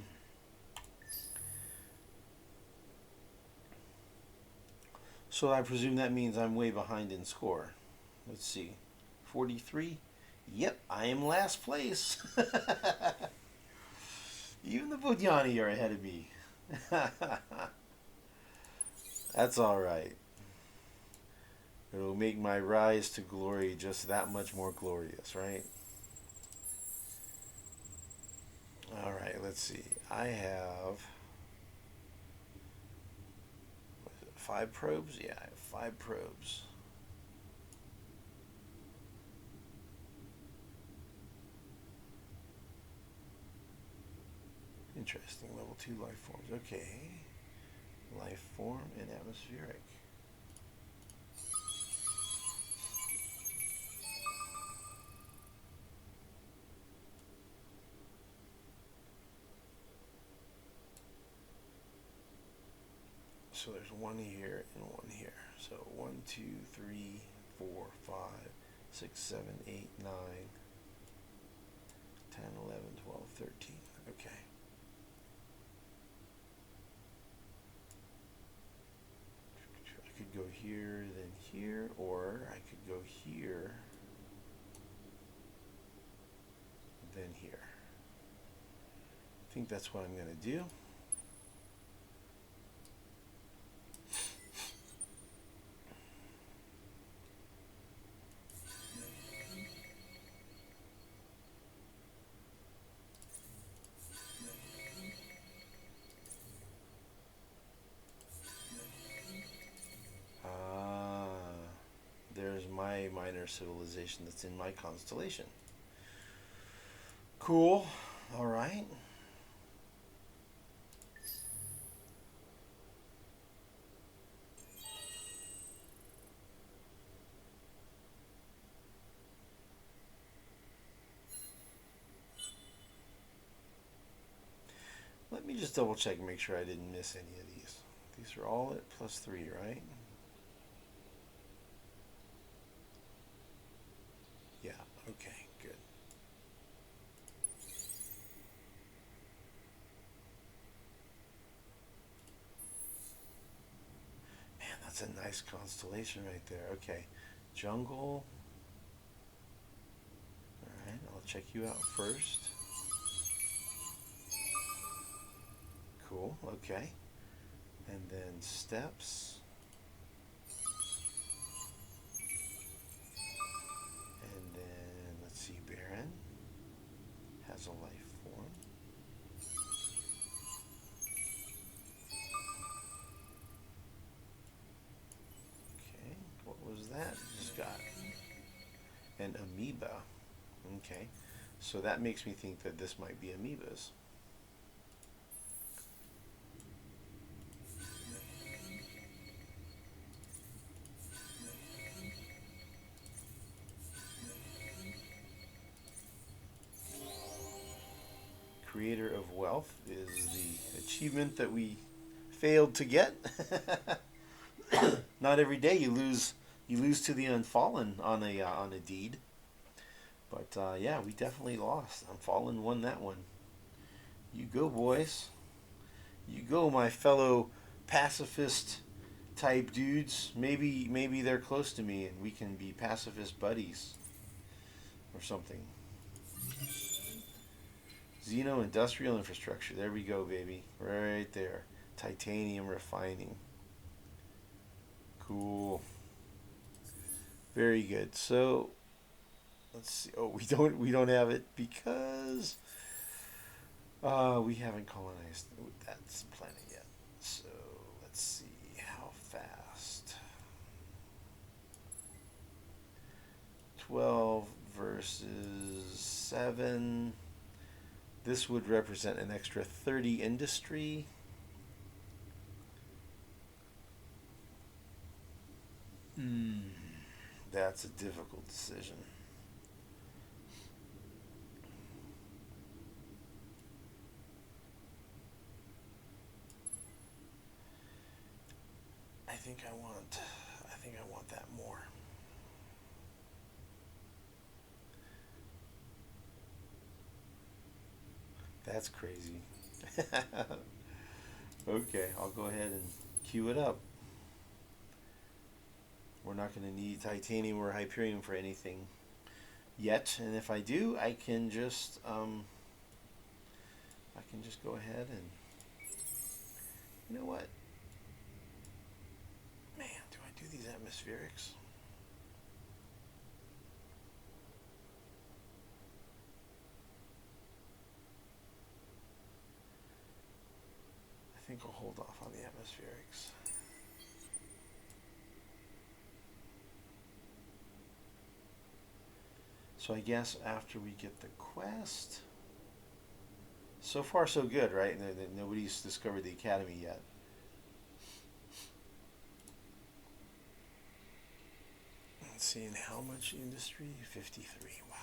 So I presume that means I'm way behind in score. Let's see. 43? Yep, I am last place. Even the Budyani are ahead of me. That's alright. It'll make my rise to glory just that much more glorious, right? Alright, let's see. I have 5 probes? Yeah, I have 5 probes. Interesting. Level 2 life forms. Okay. Life form and atmospheric. So there's 1 here and 1 here. So 1, 2, 3, 4, 5, 6, 7, 8, 9, 10, 11, 12, 13. Okay. I could go here, then here, or I could go here, then here. I think that's what I'm going to do. There's my minor civilization that's in my constellation. Cool. All right. Let me just double check and make sure I didn't miss any of these. These are all at +3, right? Yeah, okay, good. Man, that's a nice constellation right there. Okay, jungle. All right, I'll check you out first. Cool, okay. And then steppes. And then, let's see, Baron has a life form. Okay, what was that? Just got an amoeba. Okay, so that makes me think that this might be amoebas. Creator of wealth is the achievement that we failed to get. Not every day you You lose to the Unfallen on a deed. But yeah, we definitely lost. Unfallen won that one. You go, boys. You go, my fellow pacifist type dudes. Maybe they're close to me and we can be pacifist buddies or something. Xeno industrial infrastructure. There we go, baby. Right there. Titanium refining. Cool. Very good. So let's see. Oh, we don't have it because we haven't colonized that planet yet. So let's see how fast. 12 versus 7. This would represent an extra 30 industry. That's a difficult decision. I think I want that more. That's crazy. Okay, I'll go ahead and queue it up. We're not going to need titanium or hyperium for anything yet, and if I do, I can just go ahead and, you know what? Man, do I do these atmospherics? I think I'll hold off on the atmospherics. So I guess after we get the quest, so far so good, right? Nobody's discovered the academy yet. Let's see, and how much industry? 53. Wow.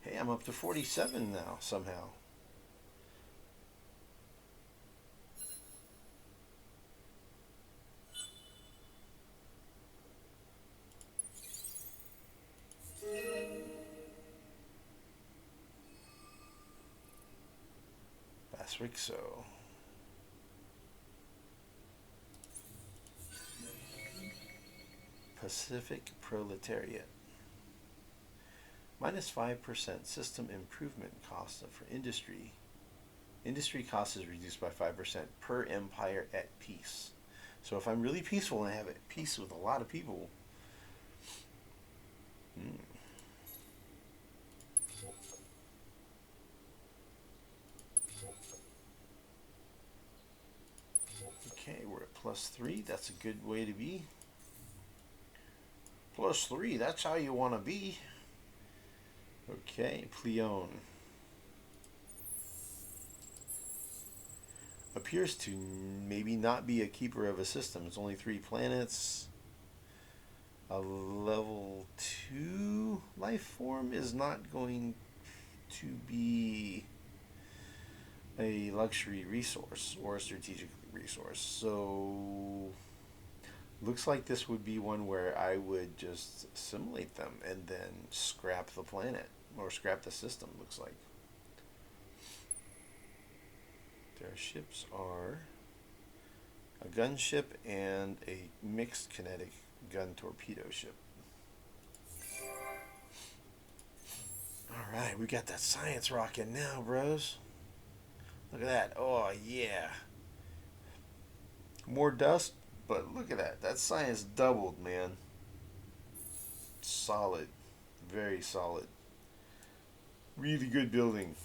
Hey, I'm up to 47 now somehow. Basrixo. Pacific Proletariat. Minus 5% system improvement cost for industry. Industry cost is reduced by 5% per empire at peace. So if I'm really peaceful and I have a peace with a lot of people, okay, we're at +3. That's a good way to be. +3, that's how you want to be. Okay, Pleon. Appears to maybe not be a keeper of a system. It's only 3 planets. A level 2 life form is not going to be a luxury resource or a strategic resource. So looks like this would be one where I would just assimilate them and then scrap the planet or scrap the system, looks like. Their ships are a gunship and a mixed kinetic gun torpedo ship. Alright, we got that science rocking now, bros. Look at that. Oh, yeah. More dust, but look at that. That science doubled, man. Solid. Very solid. Really good building.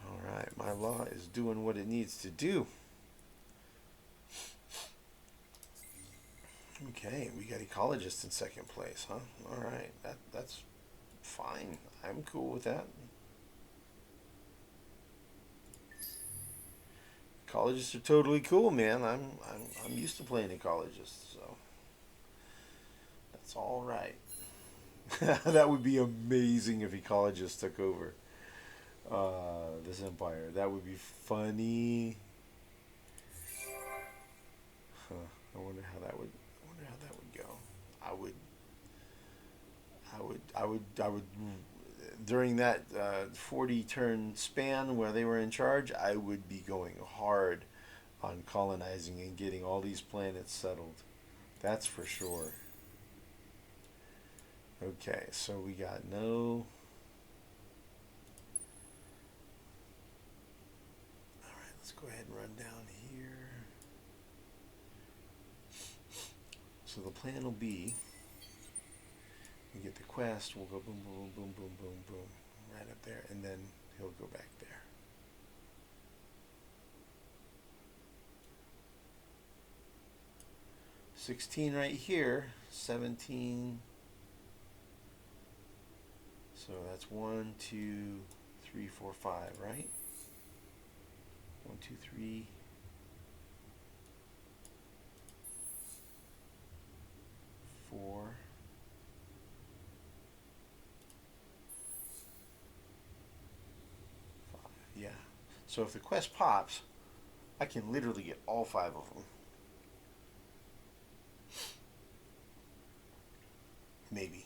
Alright, my law is doing what it needs to do. Okay, we got ecologists in second place, huh? Alright, that's fine. I'm cool with that. Ecologists are totally cool, man. I'm used to playing ecologists, so that's all right. That would be amazing if ecologists took over. This empire. That would be funny. Huh. I wonder how that would. I wonder how that would go. I would. I would. During that 40 turn span where they were in charge, I would be going hard on colonizing and getting all these planets settled. That's for sure. Okay, so we got no. Alright, let's go ahead and run down here. So the plan will be, we get the quest, we'll go boom, boom, boom, boom, boom, boom, right up there, and then he'll go back there. $16 right here, 17. So that's 1, 2, 3, 4, 5, right? 1, 2, 3. 4. 5. Yeah. So if the quest pops, I can literally get all 5 of them. Maybe.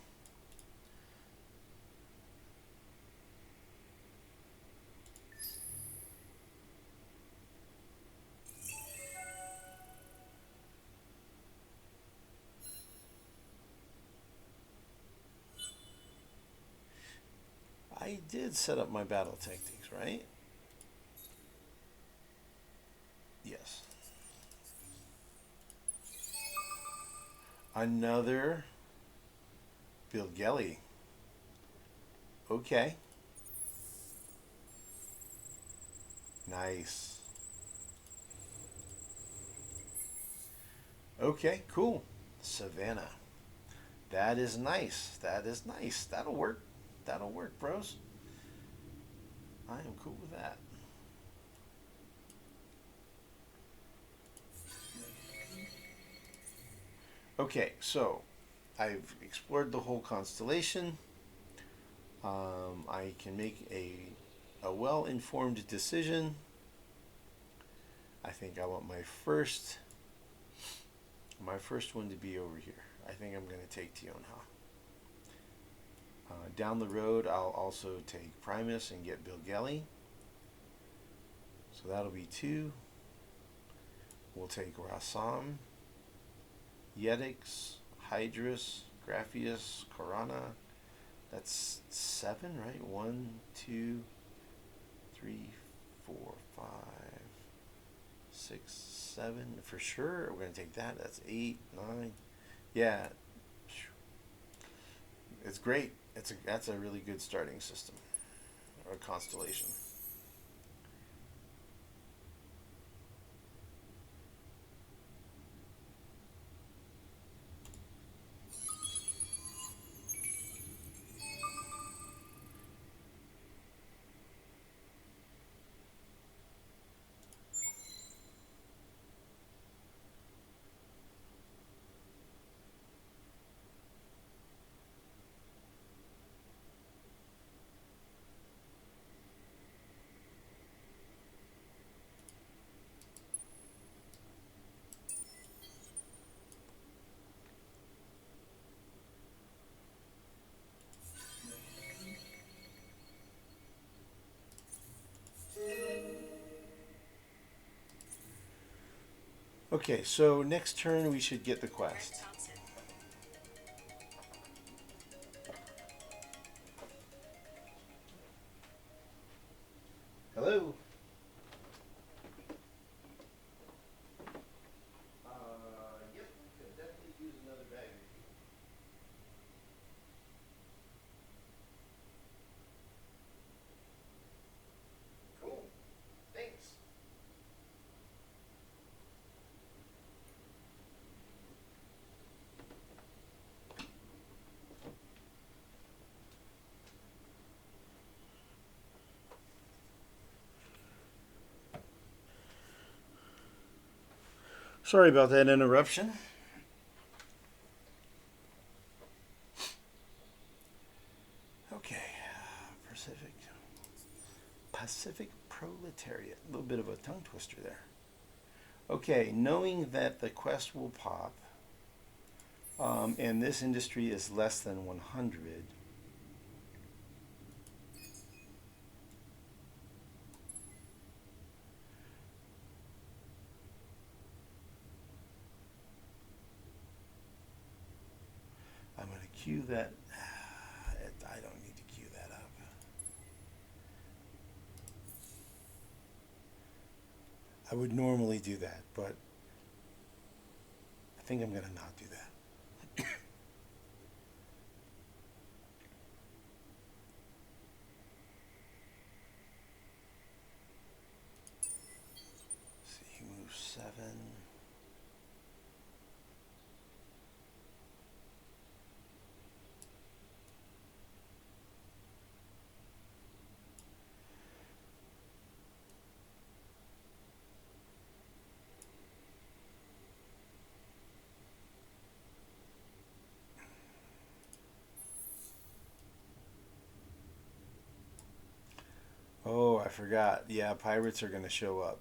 I did set up my battle tactics, right? Yes. Another Bilgelli. Okay. Nice. Okay, cool. Savannah. That is nice. That is nice. That'll work. That'll work, bros. I am cool with that. Okay, so I've explored the whole constellation. I can make a well-informed decision. I think I want my first one to be over here. I think I'm going to take Tionha. Down the road, I'll also take Primus and get Bilgelli. So that'll be 2. We'll take Rassam, Yetix, Hydrus, Graphius, Corana. That's 7, right? 1, 2, 3, 4, 5, 6, 7. For sure, we're going to take that. That's 8, 9. Yeah. It's great. That's a really good starting system or constellation. Okay, so next turn we should get the quest. Hello? Yep, could definitely use another bag. Cool. Thanks. Sorry about that interruption. Okay, Pacific. Pacific proletariat. A little bit of a tongue twister there. Okay, knowing that the quest will pop, and this industry is less than 100. I'm going to queue that. I don't need to queue that up. I would normally do that, but I think I'm going to not do that. See, move 7. Oh, I forgot. Yeah, pirates are going to show up.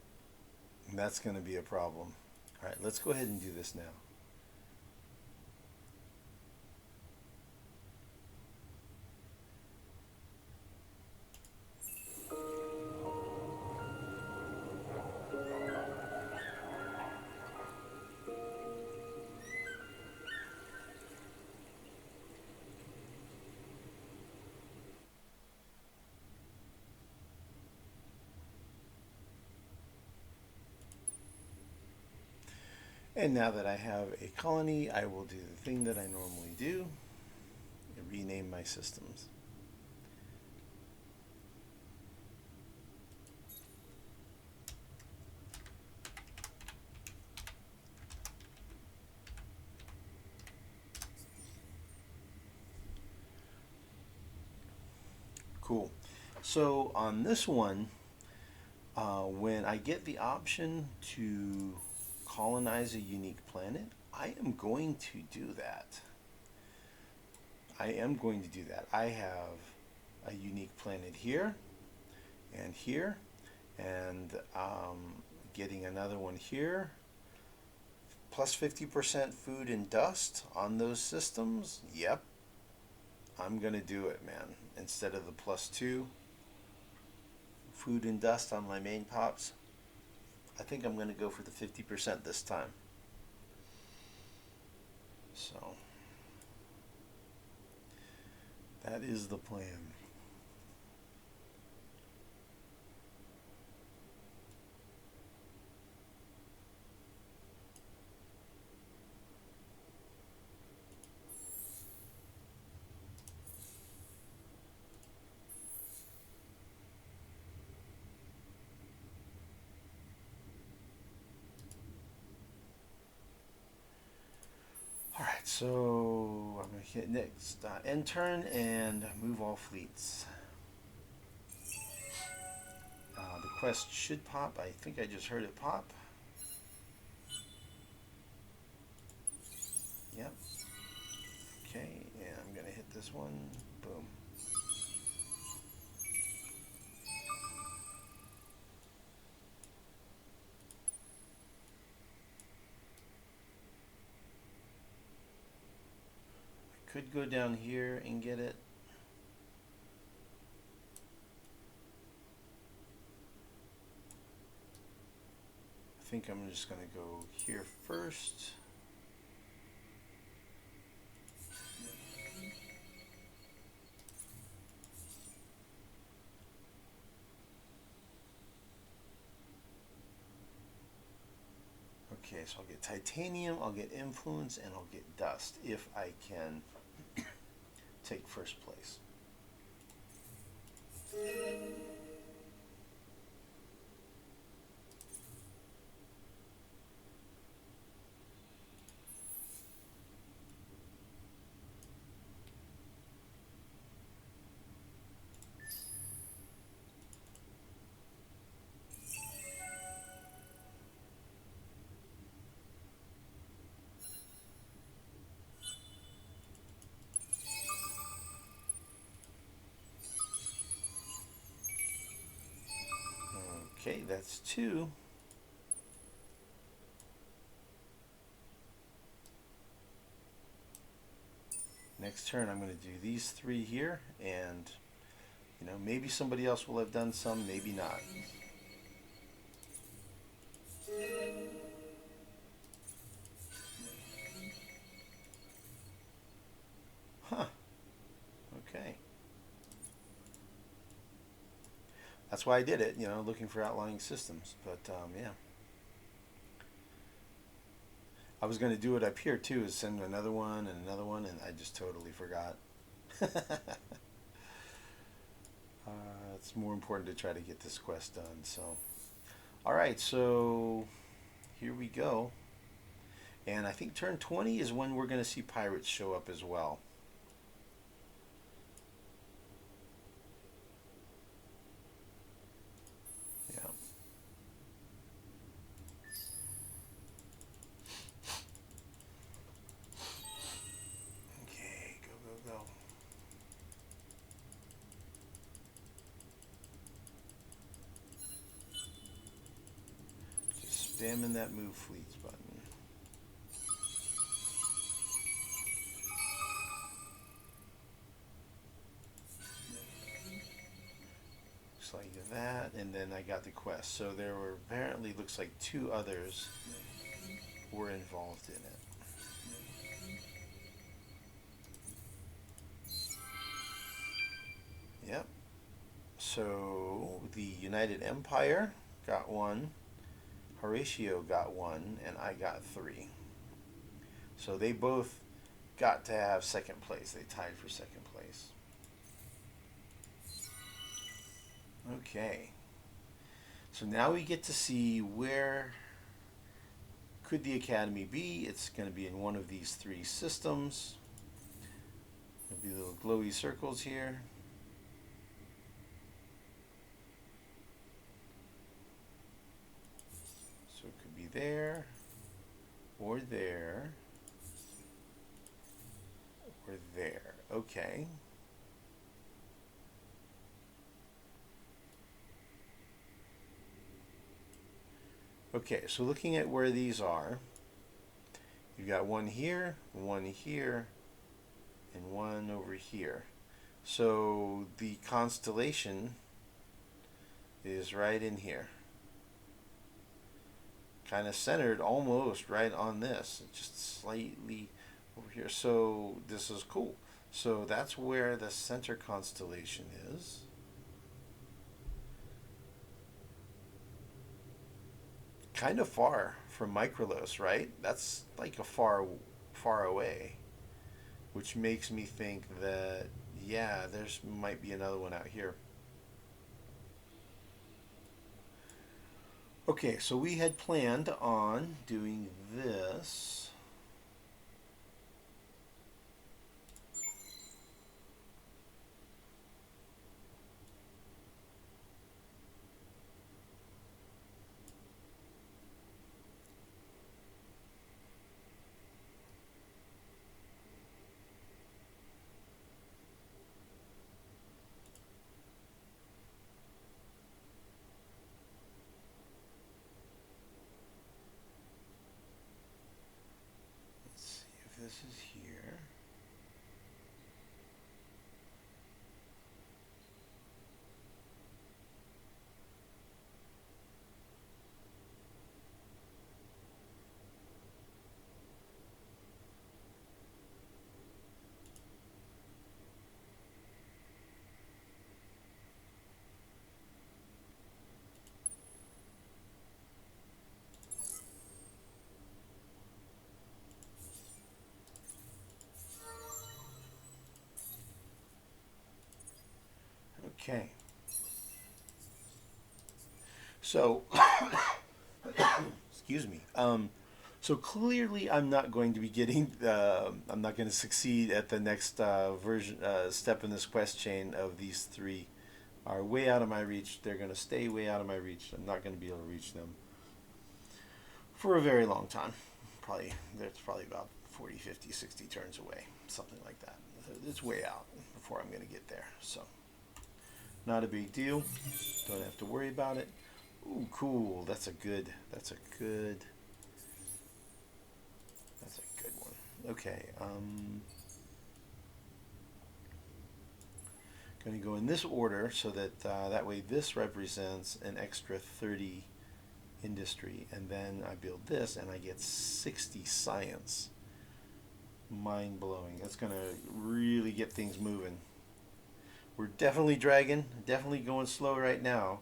And that's going to be a problem. All right, let's go ahead and do this now. And now that I have a colony, I will do the thing that I normally do and rename my systems. Cool. So on this one, when I get the option to colonize a unique planet, I am going to do that. I am going to do that. I have a unique planet here and here, and getting another one here. Plus 50% food and dust on those systems. Yep. I'm going to do it, man. Instead of the +2 food and dust on my main pops, I think I'm going to go for the 50% this time. So that is the plan. Alright, so I'm going to hit next end turn and move all fleets. The quest should pop. I think I just heard it pop. Yep. Okay, and I'm going to hit this one. Boom. Could go down here and get it. I think I'm just going to go here first. Okay, so I'll get titanium, I'll get influence, and I'll get dust if I can take first place. Okay, that's 2. Next turn I'm going to do these 3 here, and you know, maybe somebody else will have done some, maybe not. Huh. Okay. That's why I did it, you know, looking for outlying systems. But, yeah. I was going to do it up here, too, is send another one, and I just totally forgot. It's more important to try to get this quest done, so. Alright, so here we go. And I think turn 20 is when we're going to see pirates show up as well. Yeah. Okay, go, go, go. Just spamming that move fleets button. Like that, and then I got the quest. So there were apparently, looks like 2 others were involved in it. Yep. So the United Empire got 1, Horatio got 1, and I got 3. So they both got to have 2nd place. They tied for 2nd place. Okay. So now we get to see where could the Academy be. It's going to be in one of these 3 systems. There'll be little glowy circles here. So it could be there, or there, or there. Okay. Okay, so looking at where these are, you've got 1 here, 1 here, and 1 over here. So the constellation is right in here. Kind of centered almost right on this, just slightly over here. So this is cool. So that's where the center constellation is. Kind of far from Microlos, right? That's like a far away, which makes me think that, yeah, there's might be another one out here. Okay, so we had planned on doing this. This is here. Okay. So, excuse me. So clearly, I'm not going to be getting. I'm not going to succeed at the next step in this quest chain of these 3. Are way out of my reach. They're going to stay way out of my reach. I'm not going to be able to reach them for a very long time. That's probably about 40, 50, 60 turns away, something like that. It's way out before I'm going to get there. So. Not a big deal. Don't have to worry about it. Ooh, cool. That's a good one. Okay. Going to go in this order so that that way this represents an extra 30 industry, and then I build this and I get 60 science. Mind blowing. That's going to really get things moving. We're definitely dragging, definitely going slow right now,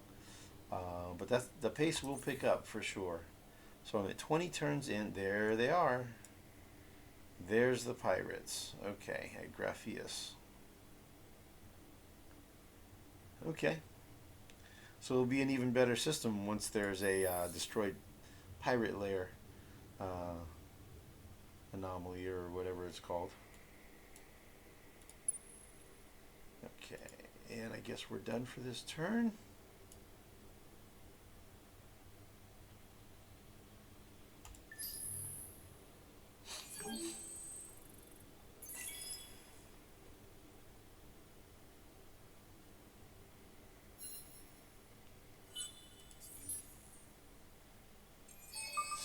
but the pace will pick up for sure. So I'm at 20 turns in. There they are. There's the pirates. Okay, at Grapheus. Okay. So it'll be an even better system once there's a destroyed pirate layer anomaly or whatever it's called. Okay, and I guess we're done for this turn.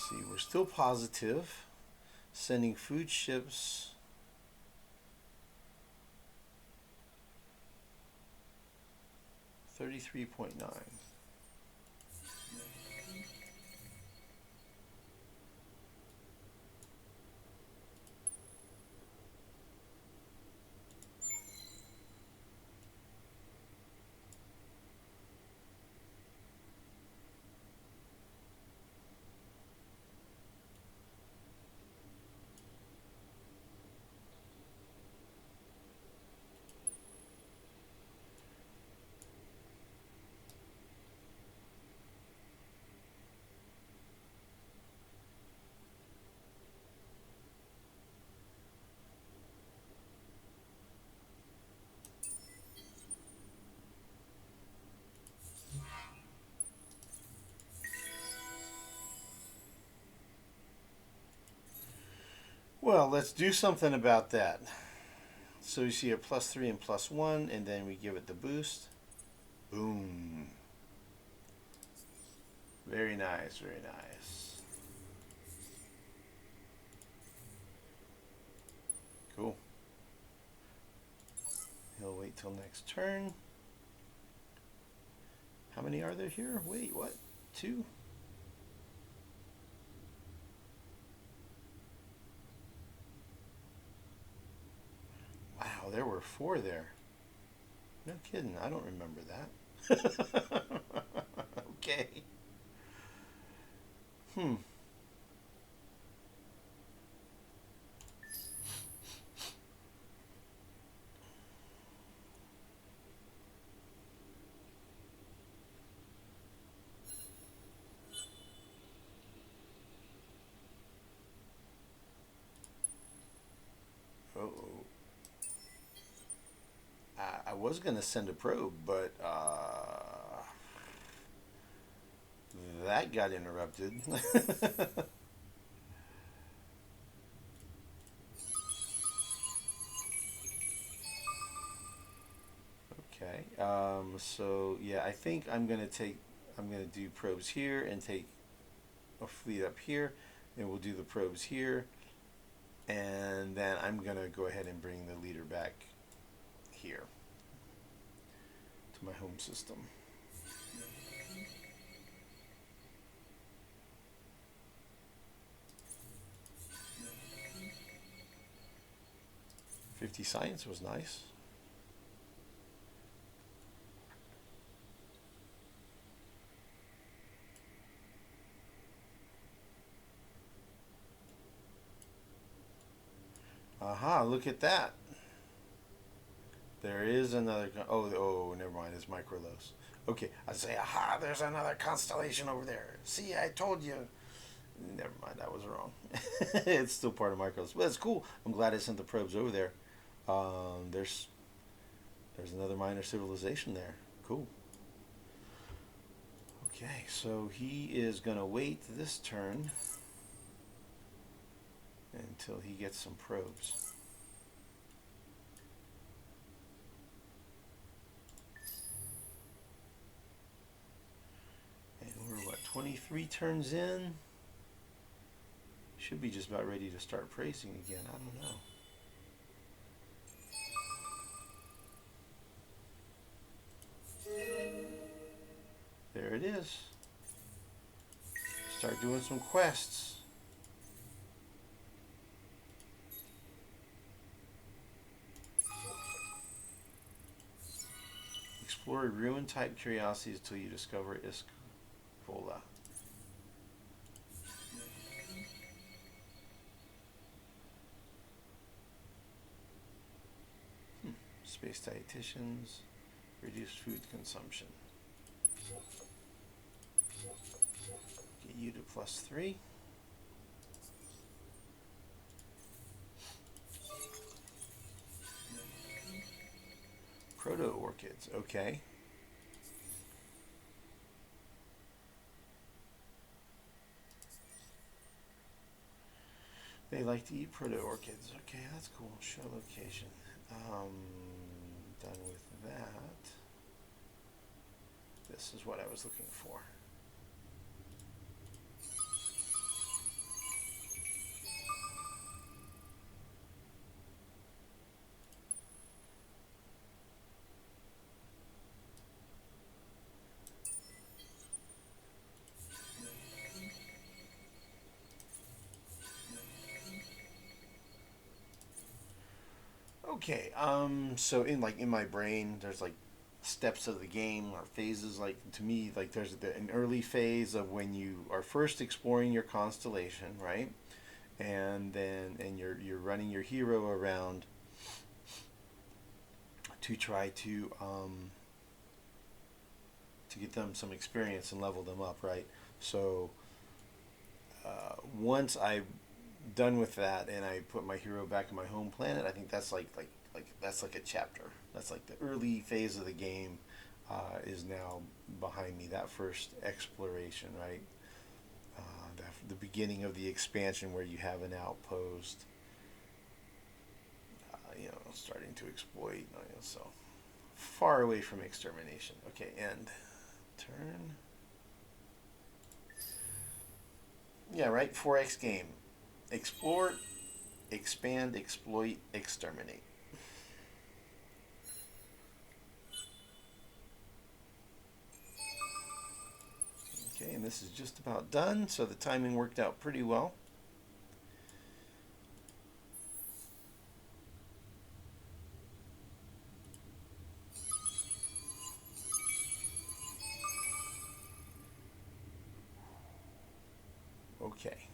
See, we're still positive. Sending food ships. $33.9. Well, let's do something about that. So you see a +3 and +1, and then we give it the boost. Boom. Very nice, very nice. Cool. He'll wait till next turn. How many are there here? Wait, what? 2? Wow, there were 4 there. No kidding, I don't remember that. Okay. Uh-oh. I was going to send a probe, but that got interrupted. Okay. So yeah, I think I'm gonna do probes here and take a fleet up here, and we'll do the probes here, and then I'm gonna go ahead and bring the leader back here to my home system. "50 science" was nice. Aha, look at that. There is another, oh, never mind, it's Microlos. Okay, I say, aha, there's another constellation over there. See, I told you. Never mind, that was wrong. It's still part of Microlos, but it's cool. I'm glad I sent the probes over there. There's another minor civilization there. Cool. Okay, so he is going to wait this turn until he gets some probes. And 3 turns in. Should be just about ready to start praising again. I don't know. There it is. Start doing some quests. Explore ruin type curiosities until you discover Iskola. Space dietitians, reduce food consumption. Get you to +3. Proto orchids, okay. They like to eat proto orchids. Okay, that's cool. Show location. Done with that. This is what I was looking for. Okay, so in my brain, there's like steps of the game or phases. Like to me, like there's an early phase of when you are first exploring your constellation, right? And you're running your hero around to try to get them some experience and level them up, right? So once I'm done with that and I put my hero back in my home planet, I think that's like that's like a chapter. That's like the early phase of the game is now behind me. That first exploration, right? The beginning of the expansion where you have an outpost, starting to exploit. So far away from extermination. Okay, end turn. Yeah, right. 4X game. Explore, expand, exploit, exterminate. Okay, and this is just about done, so the timing worked out pretty well. Okay.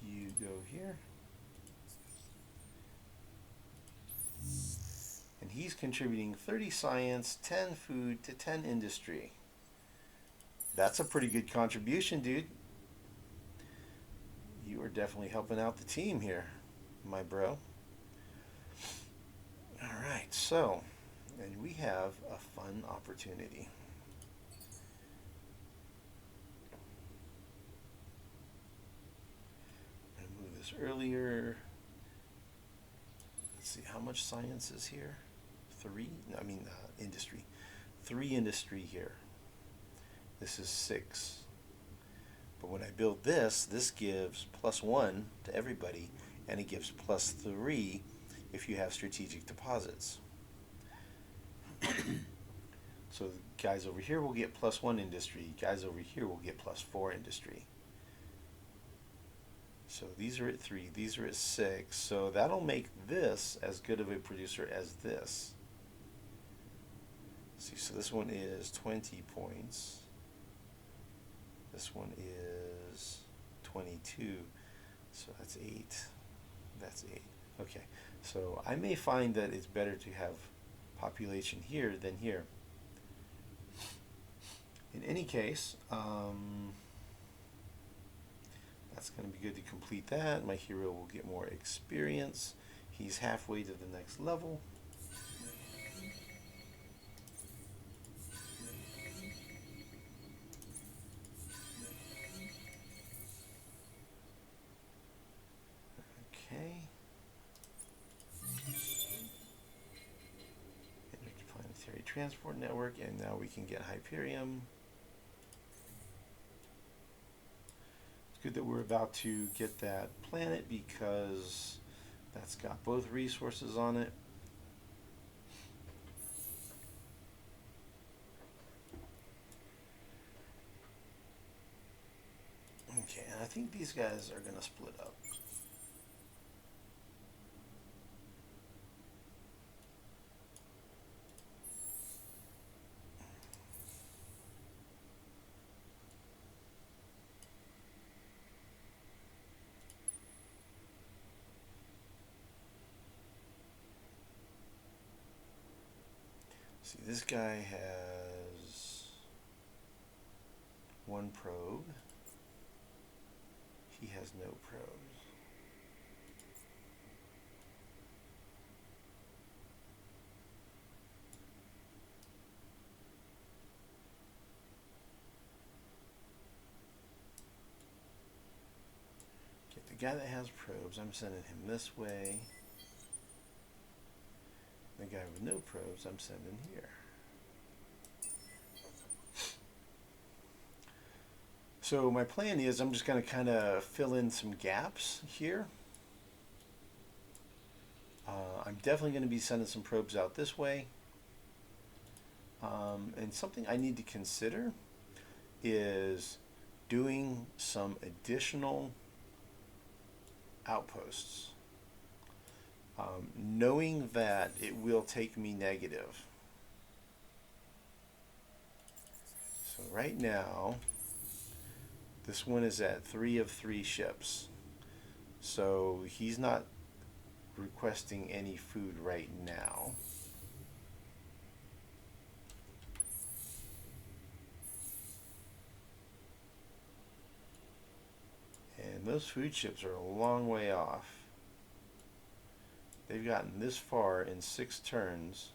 You go here. And he's contributing 30 science, 10 food to 10 industry. That's a pretty good contribution, dude. You are definitely helping out the team here, my bro. All right, so, and we have a fun opportunity. I'm going to move this earlier. Let's see, how much science is here? 3? No, I mean industry. 3 industry here. This is 6. But when I build this gives +1 to everybody, and it gives +3 if you have strategic deposits. So the guys over here will get +1 industry. Guys over here will get +4 industry. So these are at 3, these are at 6. So that'll make this as good of a producer as this. See, so this one is 20 points. This one is 22. So that's 8. That's 8. Okay. So I may find that it's better to have population here than here. In any case, that's going to be good to complete that. My hero will get more experience. He's halfway to the next level. transport network, and now we can get Hyperion. It's good that we're about to get that planet because that's got both resources on it. Okay, and I think these guys are going to split up. See, this guy has one probe. He has no probes. Get the guy that has probes, I'm sending him this way. The guy with no probes, I'm sending here. So my plan is I'm just going to kind of fill in some gaps here. I'm definitely going to be sending some probes out this way. And something I need to consider is doing some additional outposts. Knowing that it will take me negative. So right now, this one is at 3 of 3 ships. So he's not requesting any food right now. And those food ships are a long way off. They've gotten this far in 6 turns.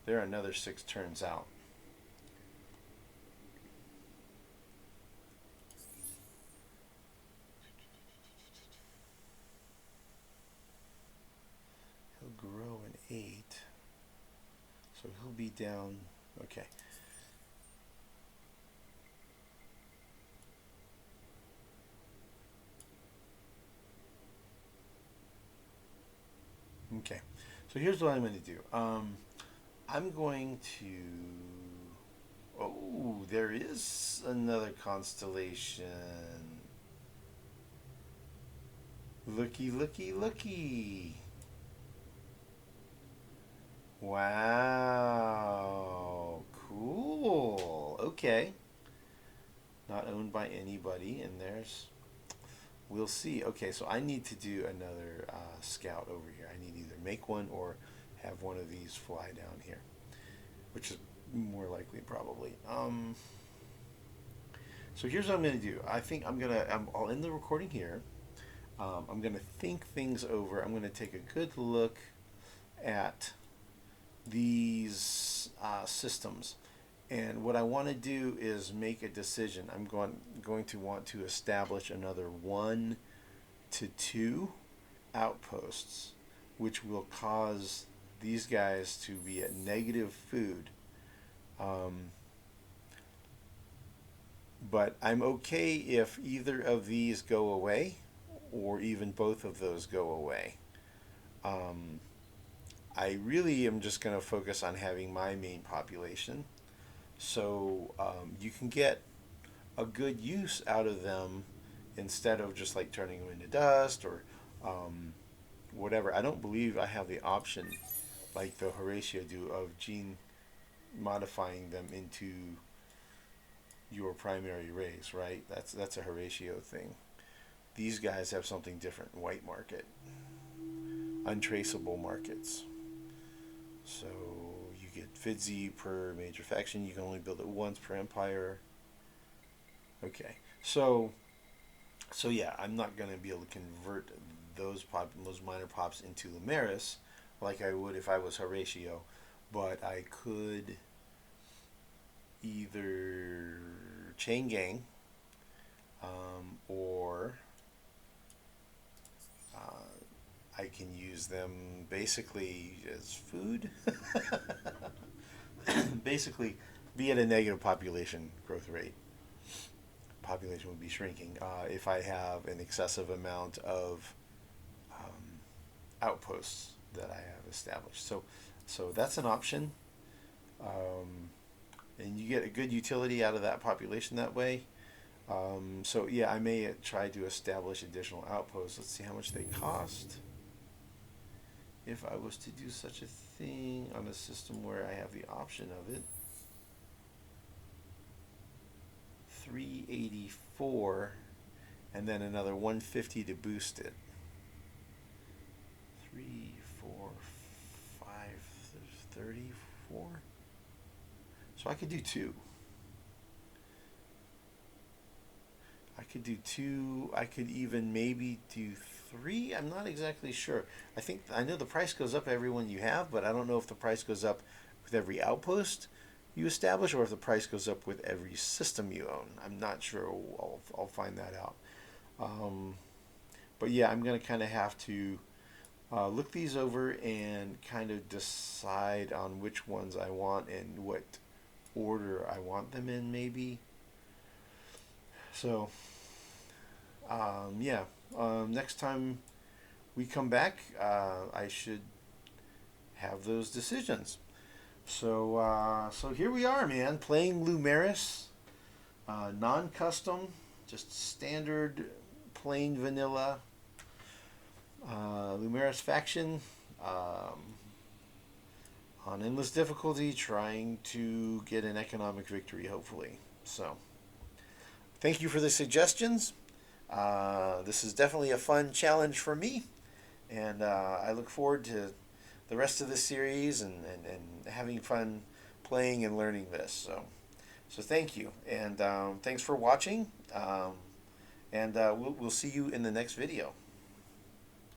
They're another 6 turns out. He'll grow an 8. So he'll be down. Okay. Okay, so here's what I'm going to do. I'm going to... Oh, there is another constellation. Looky, looky, looky. Wow, cool. Okay. Not owned by anybody, and there's... We'll see. Okay, so I need to do another scout over here. I need either make one or have one of these fly down here, which is more likely probably. So here's what I'm going to do. I think I'll end the recording here. I'm going to think things over. I'm going to take a good look at these systems. And what I want to do is make a decision. I'm going to want to establish another 1 to 2 outposts, which will cause these guys to be at negative food. But I'm okay if either of these go away, or even both of those go away. I really am just going to focus on having my main population. So you can get a good use out of them instead of just like turning them into dust or whatever. I don't believe I have the option like the Horatio do of gene modifying them into your primary race, right? That's a Horatio thing. These guys have something different. White market. Untraceable markets. So you get Fidzi per major faction. You can only build it once per empire. Okay. So yeah, I'm not going to be able to convert those minor pops into Lumeris like I would if I was Horatio, but I could either chain gang or I can use them basically as food. Basically, be at a negative population growth rate. Population would be shrinking if I have an excessive amount of outposts that I have established. So that's an option, and you get a good utility out of that population that way. So yeah, I may try to establish additional outposts. Let's see how much they cost. If I was to do such a thing on a system where I have the option of it, 384, and then another 150 to boost it. 3, 4, 5, 34. So I could do 2. I could do 2. I could even maybe do 3. I'm not exactly sure. I know the price goes up every one you have, but I don't know if the price goes up with every outpost you establish or if the price goes up with every system you own. I'm not sure. I'll find that out. But yeah, I'm going to kind of have to look these over and kind of decide on which ones I want and what order I want them in, maybe. So, yeah, next time we come back, I should have those decisions. So here we are, man, playing Lumeris, non-custom, just standard, plain vanilla Lumeris faction, on endless difficulty, trying to get an economic victory, hopefully. So, thank you for the suggestions. This is definitely a fun challenge for me, and I look forward to the rest of this series and having fun playing and learning this. So thank you, and thanks for watching, and we'll see you in the next video.